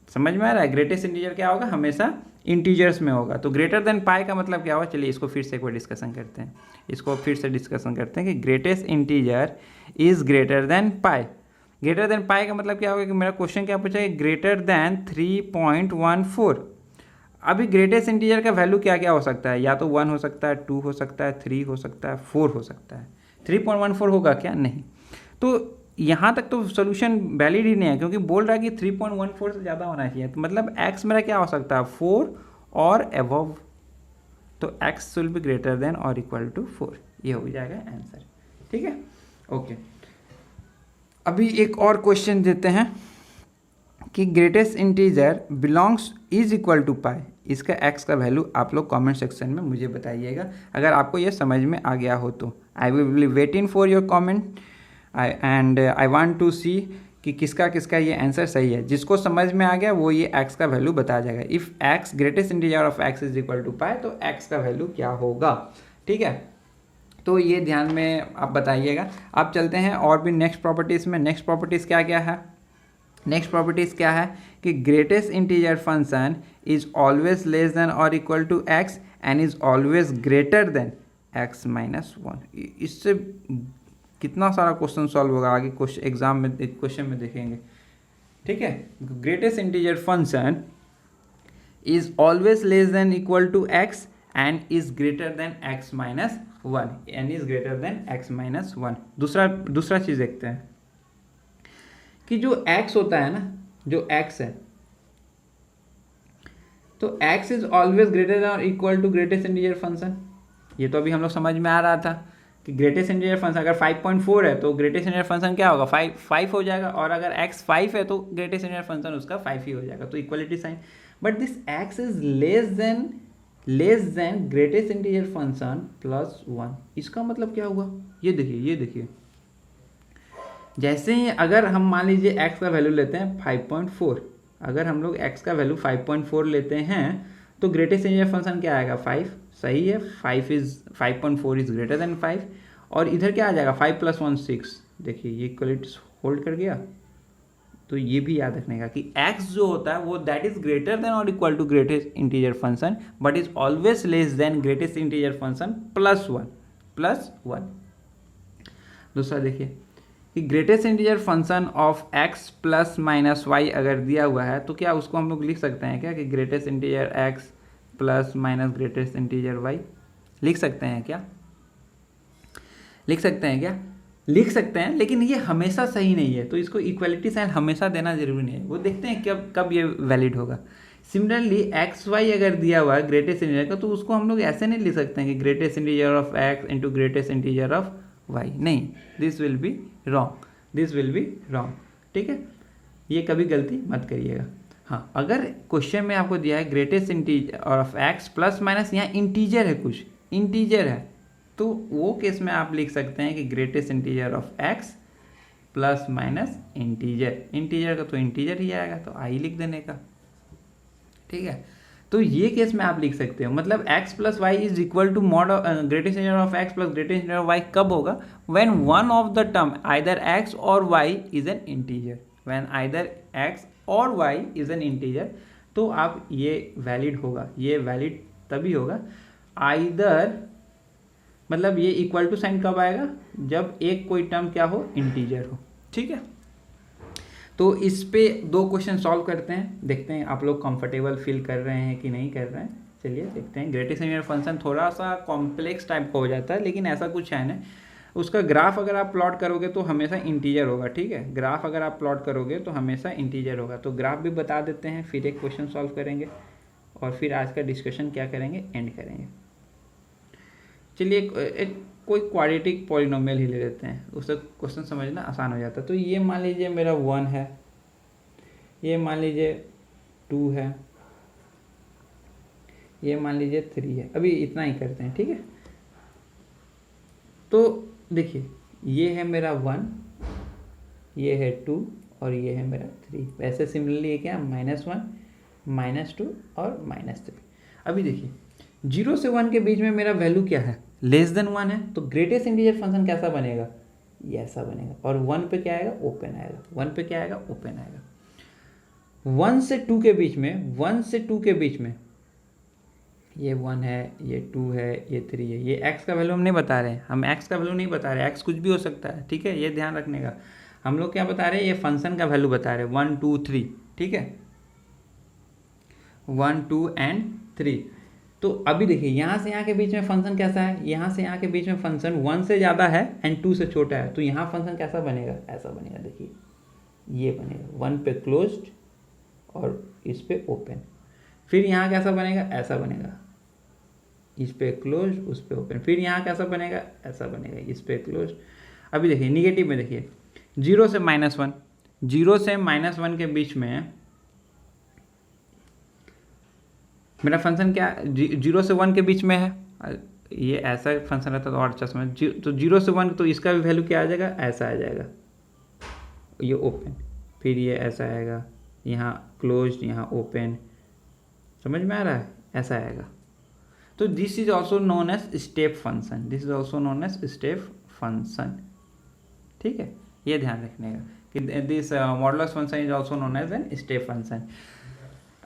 समझ में आ रहा है? ग्रेटेस्ट इंटीजर क्या होगा, हमेशा इंटीजर्स में होगा। तो ग्रेटर देन पाई का मतलब क्या होगा, चलिए इसको फिर से एक बार डिस्कशन करते हैं। इसको फिर से डिस्कशन करते हैं कि greatest integer is greater than pi. Greater than pi का मतलब क्या होगा कि मेरा क्वेश्चन क्या पूछा है, ग्रेटर देन 3.14। अभी ग्रेटेस्ट इंटीजर का वैल्यू क्या क्या हो सकता है, या तो 1 हो सकता है, 2 हो सकता है, 3 हो सकता है, 4 हो सकता है। 3.14 होगा क्या, नहीं। तो यहाँ तक तो सोल्यूशन वैलिड ही नहीं है, क्योंकि बोल रहा है कि 3.14 से ज़्यादा होना चाहिए। तो मतलब x मेरा क्या हो सकता है, 4 और अबव। तो x will be greater than और इक्वल टू 4, ये हो जाएगा आंसर। ठीक है, ओके। अभी एक और क्वेश्चन देते हैं कि greatest integer belongs is equal to pi. इसका x का वैल्यू आप लोग कमेंट सेक्शन में मुझे बताइएगा, अगर आपको ये समझ में आ गया हो तो। I will be waiting for your comment and I want to see कि किसका किसका ये आंसर सही है। जिसको समझ में आ गया वो ये x का वैल्यू बता जाएगा। If x greatest integer of x is equal to pi, तो x का वैल्यू क्या होगा। ठीक है, तो ये ध्यान में आप बताइएगा। आप चलते हैं और भी नेक्स्ट प्रॉपर्टीज़ में। नेक्स्ट प्रॉपर्टीज़ क्या क्या है, नेक्स्ट प्रॉपर्टीज़ क्या है कि greatest integer function is always less than और equal to x and is always greater than x minus 1। इससे कितना सारा क्वेश्चन सॉल्व होगा आगे क्वेश्चन एग्जाम में, क्वेश्चन में देखेंगे। ठीक है, greatest integer function is always less than equal to x and is greater than x minus 1 and is greater than x minus 1। दूसरा चीज़ देखते हैं कि जो x होता है ना, जो x है, तो x is always greater than और equal to greatest integer function. ये तो अभी हम लोग समझ में आ रहा था कि ग्रेटेस्ट इंटीजर फंक्शन अगर 5.4 है तो ग्रेटेस्ट इंटीजर फंक्शन क्या होगा, 5 हो जाएगा, और अगर x 5 है तो ग्रेटेस्ट इंटीजर फंक्शन उसका 5 ही हो जाएगा। तो equality sign. But this x is less than greatest integer function plus 1। इसका मतलब क्या हुआ, ये देखिए जैसे ही अगर हम मान लीजिए x का वैल्यू लेते हैं 5.4, अगर हम लोग x का वैल्यू 5.4 लेते हैं तो ग्रेटेस्ट इंटीजर फंक्शन क्या आएगा, 5। सही है, 5.4 इज ग्रेटर देन 5। और इधर क्या आ जाएगा, 5 + 1 6। देखिए ये इक्वलिटी होल्ड कर गया। तो ये भी याद रखने का कि x जो होता है वो दैट इज ग्रेटर देन और equal to greatest integer function but is always less than greatest integer function plus 1। दूसरा देखिए कि greatest integer function of x plus minus y अगर दिया हुआ है तो क्या उसको हम लोग लिख सकते हैं क्या कि greatest integer x plus minus greatest integer y। लिख सकते हैं क्या, लिख सकते हैं, लेकिन ये हमेशा सही नहीं है। तो इसको इक्वलिटी साइन हमेशा देना जरूरी नहीं है, वो देखते हैं कब ये वैलिड होगा। सिमिलरली एक्स वाई अगर दिया हुआ है ग्रेटेस्ट इंटीजर का तो उसको हम लोग ऐसे नहीं लिख सकते हैं कि greatest integer of x into greatest integer of y। नहीं, दिस विल बी रॉन्ग। ठीक है, ये कभी गलती मत करिएगा। हाँ, अगर क्वेश्चन में आपको दिया है greatest integer of x plus minus, यहाँ इंटीजर है, कुछ इंटीजर है, तो वो केस में आप लिख सकते हैं कि greatest integer of x plus minus integer का तो इंटीजर ही आएगा, तो आई लिख देने का। ठीक है, तो ये केस में आप लिख सकते हो, मतलब x plus y is equal to mod greatest integer of x plus greatest integer of y कब होगा, when one of the term either x और y is an integer. When either x और y इज एन इंटीजर, तो आप ये valid होगा, ये valid तभी होगा आइदर, मतलब ये इक्वल टू साइन कब आएगा, जब एक कोई टर्म क्या हो, इंटीजर हो। ठीक है, तो इस पे 2 क्वेश्चन सॉल्व करते हैं, देखते हैं आप लोग कंफर्टेबल फील कर रहे हैं कि नहीं कर रहे हैं। चलिए देखते हैं। ग्रेटेस्ट इंटीजर फंक्शन थोड़ा सा कॉम्प्लेक्स टाइप का हो जाता है, लेकिन ऐसा कुछ है ना, उसका ग्राफ अगर आप प्लॉट करोगे तो हमेशा इंटीजर होगा, ठीक है। ग्राफ अगर आप प्लॉट करोगे तो हमेशा इंटीजर होगा। तो ग्राफ भी बता देते हैं, फिर एक क्वेश्चन सॉल्व करेंगे और फिर आज का डिस्कशन क्या करेंगे, एंड करेंगे। चलिए एक कोई क्वाड्रेटिक पॉलिनोमियल ही ले लेते हैं, उससे क्वेश्चन समझना आसान हो जाता है। तो ये मान लीजिए मेरा 1 है, ये मान लीजिए 2 है, ये मान लीजिए 3 है। अभी इतना ही करते हैं, ठीक है। तो देखिए ये है मेरा 1, ये है 2 और ये है मेरा 3। वैसे सिमिलरली ये क्या, -1 -2 और -3। अभी देखिए 0 से 1 के बीच में मेरा वैल्यू क्या है, लेस देन 1 है। तो ग्रेटेस्ट इंटीजर फंक्शन कैसा बनेगा, ये ऐसा बनेगा। और 1 पे क्या आएगा, ओपन आएगा। 1 पे क्या आएगा, ओपन आएगा। 1 से 2 के बीच में, 1 से 2 के बीच में ये 1 है, ये 2 है, ये 3 है। ये x का वैल्यू हम नहीं बता रहे हैं, हम x का वैल्यू नहीं बता रहे, x कुछ भी हो सकता है, ठीक है। ये ध्यान रखने का, हम लोग क्या बता रहे हैं, ये फंक्शन का वैल्यू बता रहे हैं 1 2 3, ठीक है। 1 2 एंड 3। तो अभी देखिए यहाँ से यहाँ के बीच में फंक्शन कैसा है, यहाँ से यहाँ के बीच में फंक्शन 1 से ज़्यादा है एंड 2 से छोटा है। तो यहाँ फंक्शन कैसा बनेगा, ऐसा बनेगा। देखिए ये बनेगा 1 पे क्लोज्ड और इस पे ओपन। फिर यहाँ कैसा बनेगा, ऐसा बनेगा, इस पे क्लोज, उस पे ओपन। फिर यहाँ कैसा बनेगा, ऐसा बनेगा, इस पे क्लोज। अभी देखिए निगेटिव में, देखिए 0 से -1, 0 से -1 के बीच में मेरा फंक्शन क्या, 0 से 1 के बीच में है। ये ऐसा फंक्शन रहता तो और अच्छा समझ। तो 0 से 1 तो इसका भी वैल्यू क्या आ जाएगा, ऐसा आ जाएगा, ये ओपन। फिर ये ऐसा आएगा, यहाँ क्लोज, यहाँ ओपन। समझ में आ रहा है, ऐसा आएगा। तो this is also known as step function, this is also known as step function, ठीक है। ये ध्यान रखने का कि this modulus function is also known as an step function.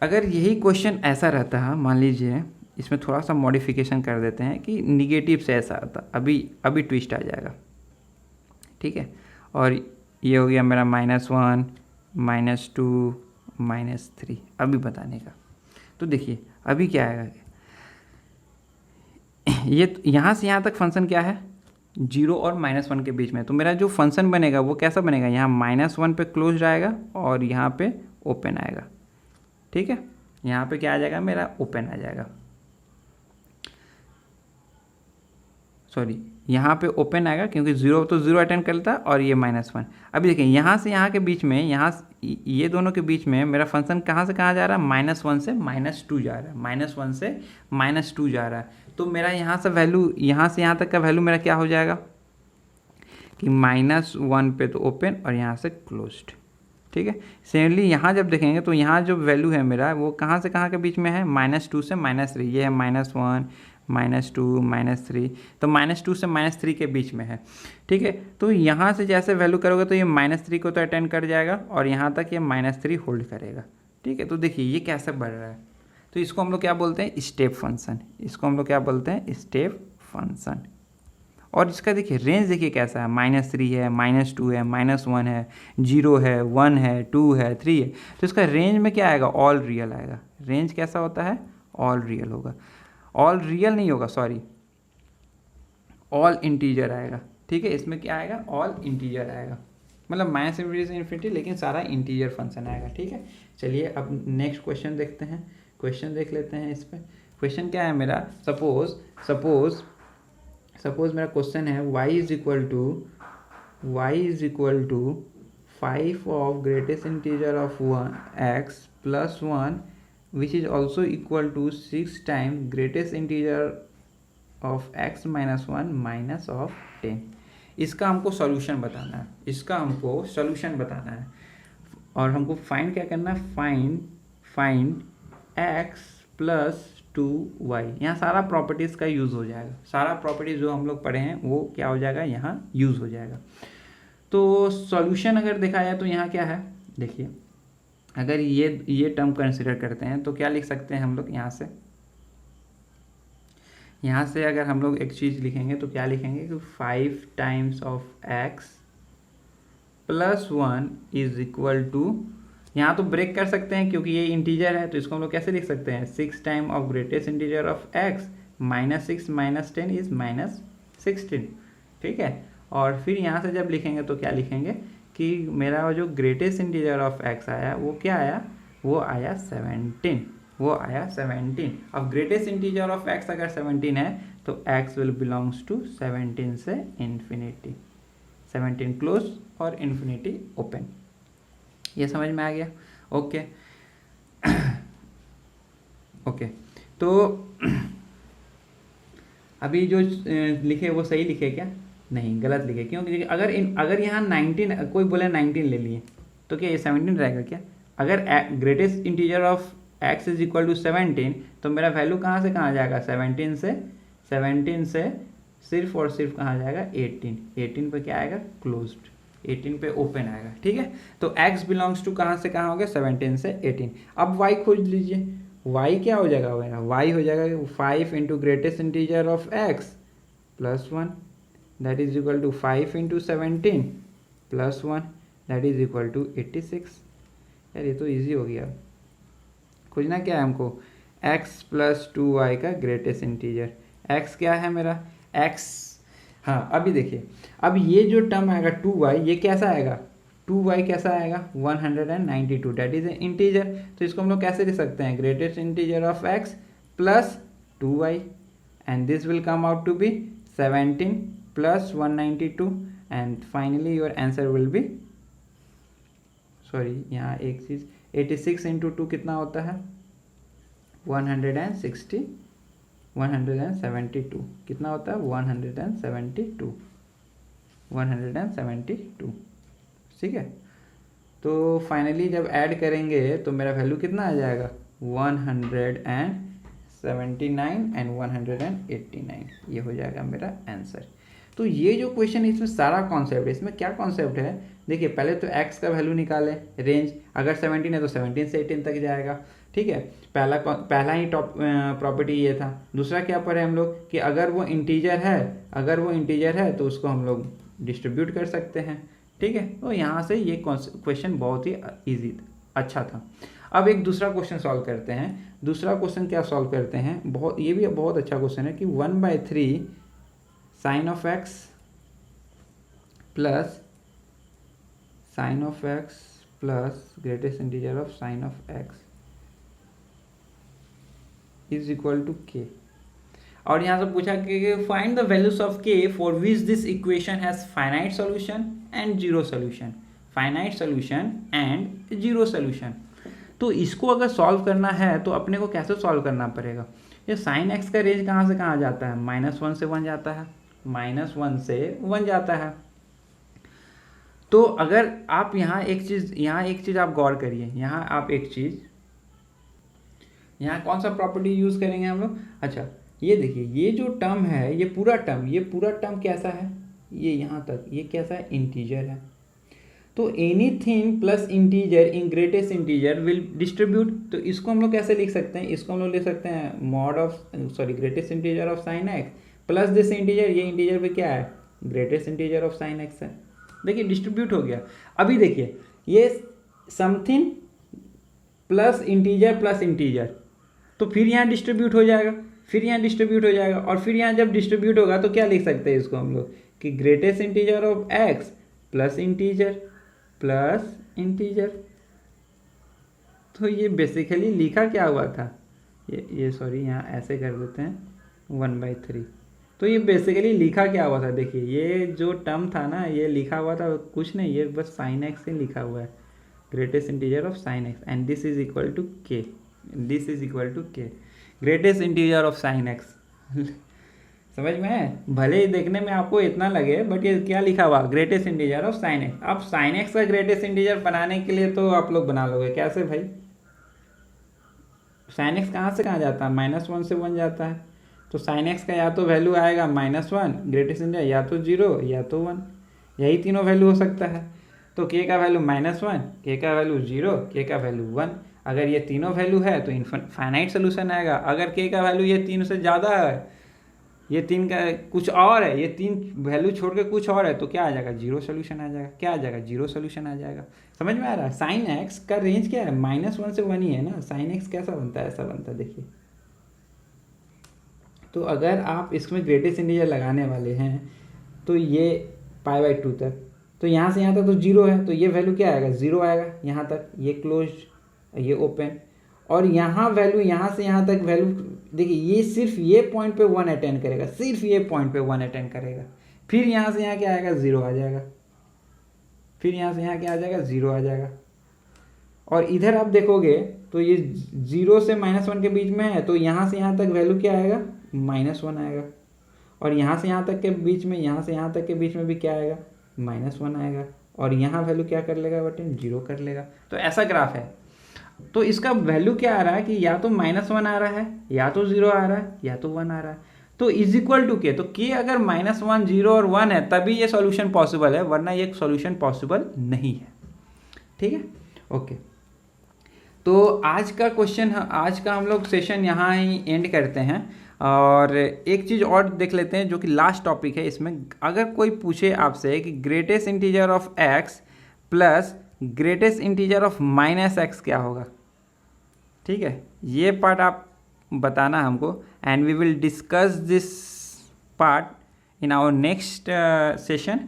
अगर यही क्वेश्चन ऐसा रहता है, मान लीजिए इसमें थोड़ा सा मॉडिफिकेशन कर देते हैं कि निगेटिव से ऐसा आता, अभी ट्विस्ट आ जाएगा, ठीक है। और ये हो गया मेरा -1 -2 -3, अभी बताने का। तो देखिए अभी क्या आएगा, ये यहाँ से यहाँ तक फंक्शन क्या है, 0 और -1 के बीच में। तो मेरा जो फंक्शन बनेगा वो कैसा बनेगा, यहाँ -1 पे क्लोज आएगा और यहाँ पे ओपन आएगा, ठीक है। यहाँ पे क्या आ जाएगा, मेरा ओपन आ जाएगा, सॉरी यहाँ पे ओपन आएगा क्योंकि 0 तो 0 अटेंड करता है और ये -1। अभी देखिए यहाँ से यहाँ के बीच में, यहाँ ये दोनों के बीच में मेरा फंक्शन कहाँ से कहाँ जा रहा है, -1 से -2 जा रहा है, -1 से -2 जा रहा है। तो मेरा यहाँ से वैल्यू, यहाँ से यहाँ तक का वैल्यू मेरा क्या हो जाएगा कि -1 पे तो ओपन और यहाँ से क्लोज्ड, ठीक है। सेमली यहाँ जब देखेंगे तो यहाँ जो वैल्यू है मेरा वो कहाँ से कहाँ के बीच में है, -2 से -3। ये है -1 -2 -3, तो -2 से -3 के बीच में है, ठीक है। तो यहाँ से जैसे वैल्यू करोगे तो ये -3 को तो अटेंड कर जाएगा और यहाँ तक ये -3 होल्ड करेगा, ठीक है। तो देखिए ये कैसे बढ़ रहा है, तो इसको हम लोग क्या बोलते हैं, स्टेप फंक्शन। इसको हम लोग क्या बोलते हैं, स्टेप फंक्शन। और इसका देखिए रेंज देखिए कैसा है, -3 है, -2 है, -1 है, 0 है, 1 है, 2 है, 3 है। तो इसका रेंज में क्या आएगा, ऑल रियल आएगा। रेंज कैसा होता है, ऑल रियल होगा, ऑल रियल नहीं होगा, सॉरी ऑल इंटीजर आएगा, ठीक है। इसमें क्या आएगा, ऑल इंटीजर आएगा, मतलब -∞ से इन्फिनिटी, लेकिन सारा इंटीजर फंक्शन आएगा, ठीक है। चलिए अब नेक्स्ट क्वेश्चन देखते हैं, क्वेश्चन देख लेते हैं इस पर। क्वेश्चन क्या है मेरा, सपोज मेरा क्वेश्चन है y is equal to 5 of greatest integer of x plus 1 which is also equal to 6 time greatest integer of x minus 1 minus of 10। इसका हमको सॉल्यूशन बताना है, इसका हमको सॉल्यूशन बताना है और हमको फाइंड क्या करना है, फाइंड x प्लस 2y। यहाँ सारा प्रॉपर्टीज़ का यूज़ हो जाएगा, सारा प्रॉपर्टीज़ जो हम लोग पढ़े हैं वो क्या हो जाएगा, यहाँ यूज़ हो जाएगा। तो सॉल्यूशन अगर देखा जाए तो यहाँ क्या है, देखिए अगर ये टर्म कंसिडर करते हैं तो क्या लिख सकते हैं हम लोग, यहाँ से अगर हम लोग एक चीज़ लिखेंगे तो क्या लिखेंगे कि 5 times of x plus 1 is equal to, यहाँ तो ब्रेक कर सकते हैं क्योंकि ये इंटीजर है, तो इसको हम लोग कैसे लिख सकते हैं, 6 time of greatest integer of x -6 -10 is -16, ठीक है। और फिर यहाँ से जब लिखेंगे तो क्या लिखेंगे कि मेरा जो ग्रेटेस्ट इंटीजर ऑफ एक्स आया वो क्या आया, वो आया 17, वो आया 17। अब ग्रेटेस्ट इंटीजर ऑफ एक्स अगर 17 है तो x विल बिलोंग्स टू 17 से इन्फिनिटी, 17 क्लोज और इन्फिनिटी ओपन। ये समझ में आ गया? ओके ओके तो अभी जो लिखे वो सही लिखे क्या? नहीं, गलत लिखे। क्यों? क्योंकि अगर यहाँ 19 कोई बोले 19 ले लिए तो क्या ये 17 रहेगा क्या? अगर greatest integer of x is equal to 17 तो मेरा वैल्यू कहाँ से कहाँ जाएगा? 17 से सिर्फ और सिर्फ कहाँ जाएगा? 18 पे क्या आएगा? क्लोज्ड, 18 पे ओपन आएगा। ठीक है, तो x बिलोंग्स टू कहाँ से कहाँ हो गया? 17 से 18। अब y खोज लीजिए, y क्या हो जाएगा मेरा? y हो जाएगा 5 into greatest integer of x plus 1 that is equal to 5 into 17 plus 1 that is equal to 86। यार ये तो ईजी हो गया। खोजना क्या है हमको? x प्लस 2y का ग्रेटेस्ट इंटीजर। x क्या है मेरा? x, हाँ अभी देखिए, अब ये जो टर्म आएगा 2y, ये कैसा आएगा? 2y कैसा आएगा? 192 दैट इज ए इंटीजर। तो इसको हम लोग कैसे लिख सकते हैं? Greatest integer of x plus 2y and this will come out to be 17 plus 192 and finally your answer will be, sorry यहाँ एक चीज़, 86 इंटू 2 कितना होता है? 172 कितना होता है? 172। ठीक है, तो फाइनली जब ऐड करेंगे तो मेरा वैल्यू कितना आ जाएगा? 179 एंड 189, ये हो जाएगा मेरा आंसर। तो ये जो क्वेश्चन है इसमें सारा कॉन्सेप्ट है। इसमें क्या कॉन्सेप्ट है? देखिए पहले तो x का वैल्यू निकाले, रेंज अगर 17 है तो 17 से 18 तक जाएगा। ठीक है, पहला ही टॉप प्रॉपर्टी ये था। दूसरा क्या पढ़े हम लोग कि अगर वो इंटीजर है तो उसको हम लोग डिस्ट्रीब्यूट कर सकते हैं। ठीक है, तो यहाँ से ये क्वेश्चन बहुत ही ईजी अच्छा था। अब एक दूसरा क्वेश्चन सॉल्व करते हैं। दूसरा क्वेश्चन क्या सॉल्व करते हैं? ये भी बहुत अच्छा क्वेश्चन है कि 1/3 sine of x plus sine of x plus greatest integer of sine of x is equal to K. और यहाँ से पूछा कि find the values of K for which this equation has finite solution and zero solution, finite solution and zero solution. तो इसको अगर solve करना है तो अपने को कैसे सॉल्व करना पड़ेगा? ये साइन एक्स का रेंज कहाँ से कहाँ जाता है? -1 से 1 जाता है, -1 से 1 जाता है। तो अगर आप यहाँ एक चीज़ आप गौर करिए, यहाँ कौन सा प्रॉपर्टी यूज़ करेंगे हम लोग? अच्छा ये देखिए, ये जो टर्म है, ये पूरा टर्म कैसा है? ये यहाँ तक ये कैसा है? इंटीजर है। तो anything plus integer in greatest integer will distribute. तो इसको हम लोग कैसे लिख सकते हैं? इसको हम लोग लिख सकते हैं greatest integer of sine x plus this integer. ये इंटीजर पे क्या है? Greatest integer of sine x है। देखिए डिस्ट्रीब्यूट हो गया। अभी देखिए ये समथिंग प्लस इंटीजर, तो फिर यहाँ डिस्ट्रीब्यूट हो जाएगा, और फिर यहाँ जब डिस्ट्रीब्यूट होगा तो क्या लिख सकते हैं इसको हम लोग कि greatest integer of x plus integer. तो ये बेसिकली लिखा क्या हुआ था? ये सॉरी यहाँ ऐसे कर देते हैं 1/3। तो ये बेसिकली लिखा क्या हुआ था? देखिए ये जो टर्म था ना, ये लिखा हुआ था कुछ नहीं, ये बस साइन एक्स से लिखा हुआ है, greatest integer of sine x and this is equal to k, greatest integer of sine x. समझ में है? भले ही देखने में आपको इतना लगे बट ये क्या लिखा हुआ? Greatest integer of sine x. अब साइन एक्स का ग्रेटेस्ट इंटीजर बनाने के लिए तो आप लोग बना लोगे कैसे भाई? साइन एक्स कहाँ से कहाँ जाता है? -1 से 1 जाता है। तो साइन एक्स का या तो वैल्यू आएगा -1 ग्रेटेस्ट इंटीजर, या तो 0 या तो 1, यही तीनों वैल्यू हो सकता है। तो के का वैल्यू -1, के का वैल्यू 0, के का वैल्यू 1। अगर ये तीनों वैल्यू है तो फाइनाइट सोल्यूशन आएगा। अगर के का वैल्यू ये 3 से ज़्यादा है, ये 3 का कुछ और है, ये 3 वैल्यू छोड़ के कुछ और है, तो क्या आ जाएगा? जीरो सोल्यूशन आ जाएगा। क्या आ जाएगा? जीरो सोल्यूशन आ जाएगा। समझ में आ रहा है? साइन एक्स का रेंज क्या है? -1 से 1 ही है ना। साइन एक्स कैसा बनता है? ऐसा बनता है, देखिए। तो अगर आप इसमें ग्रेटेस्ट इंटीजर लगाने वाले हैं तो ये पाई बाई 2 तक। तो यहाँ से यहाँ तक तो जीरो है, तो ये वैल्यू क्या आएगा, जीरो आएगा यहाँ तक, ये क्लोज ये ओपन। और यहाँ वैल्यू यहाँ से यहाँ तक वैल्यू देखिए, ये सिर्फ ये पॉइंट पे 1 अटेंड करेगा, सिर्फ ये पॉइंट पे 1 अटेंड करेगा। फिर यहाँ से यहाँ क्या आएगा, जीरो आ जाएगा। फिर यहाँ से यहाँ क्या आ जाएगा, जीरो आ जाएगा। और इधर आप देखोगे तो ये जीरो से -1 के बीच में है, तो यहाँ से यहाँ तक वैल्यू क्या आएगा, -1 आएगा। और यहाँ से यहाँ तक के बीच में, यहाँ से यहाँ तक के बीच में भी क्या आएगा, -1 आएगा। और यहाँ वैल्यू क्या कर लेगा बटन, जीरो कर लेगा। तो ऐसा ग्राफ है। तो इसका वैल्यू क्या आ रहा है कि या तो -1 आ रहा है, या तो जीरो आ रहा है, या तो 1 आ रहा है। तो इज इक्वल टू के, तो के अगर -1 0 और 1 है तभी ये सॉल्यूशन पॉसिबल है, वरना ये सॉल्यूशन पॉसिबल नहीं है। ठीक है, ओके। तो आज का क्वेश्चन, आज का हम लोग सेशन यहाँ ही एंड करते हैं। और एक चीज़ और देख लेते हैं जो कि लास्ट टॉपिक है इसमें। अगर कोई पूछे आपसे कि greatest integer of x plus greatest integer of -x क्या होगा, ठीक है, ये पार्ट आप बताना हमको। And we will discuss this part in our next session.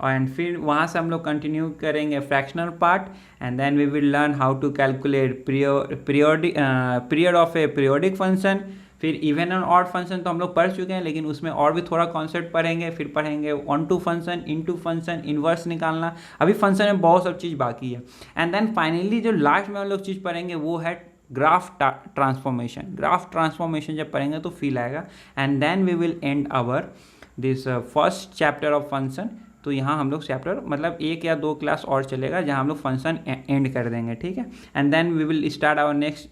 And फिर वहाँ से हम लोग कंटिन्यू करेंगे fractional part. And then we will learn how to calculate period of a periodic function. फिर इवन एंड ऑड फंक्शन तो हम लोग पढ़ चुके हैं, लेकिन उसमें और भी थोड़ा कॉन्सेप्ट पढ़ेंगे। फिर पढ़ेंगे onto function, into function, inverse निकालना। अभी फंक्शन में बहुत सब चीज़ बाकी है। एंड देन फाइनली जो लास्ट में हम लोग चीज़ पढ़ेंगे वो है ग्राफ ट्रांसफॉर्मेशन। ग्राफ ट्रांसफॉर्मेशन जब पढ़ेंगे तो फील आएगा। And then we will end our this first chapter of function. तो यहाँ हम लोग चैप्टर मतलब 1 या 2 क्लास और चलेगा जहाँ हम लोग फंक्शन एंड कर देंगे, ठीक है। And then we will start our next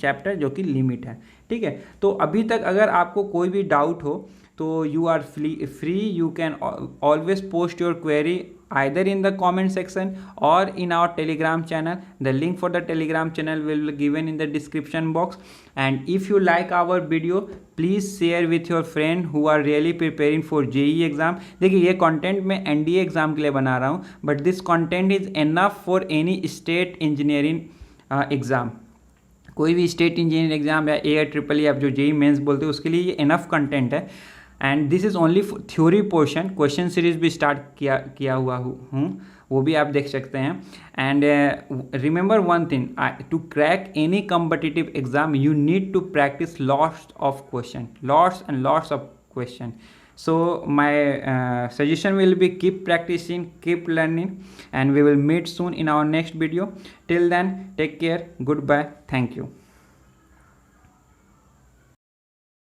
chapter जो कि लिमिट है, ठीक है। तो अभी तक अगर आपको कोई भी डाउट हो तो you are free, you can always post your query either in the comment section or in our telegram channel. The link for the telegram channel will be given in the description box. And if you like our video, please share with your friend who are really preparing for JEE exam. देखिए ये content मैं NDA exam के लिए बना रहा हूँ, but this content is enough for any state engineering exam. कोई भी स्टेट इंजीनियरिंग एग्जाम या AIEEE आप जो JEE मेंस बोलते हो उसके लिए ये इनफ कंटेंट है। And this is only theory portion. Question series भी स्टार्ट किया हुआ हूँ, वो भी आप देख सकते हैं। And remember one thing, to crack any competitive exam you need to practice lots of question, lots and lots of question. So my suggestion will be keep practicing, keep learning, and we will meet soon in our next video. Till then, take care, goodbye, thank you.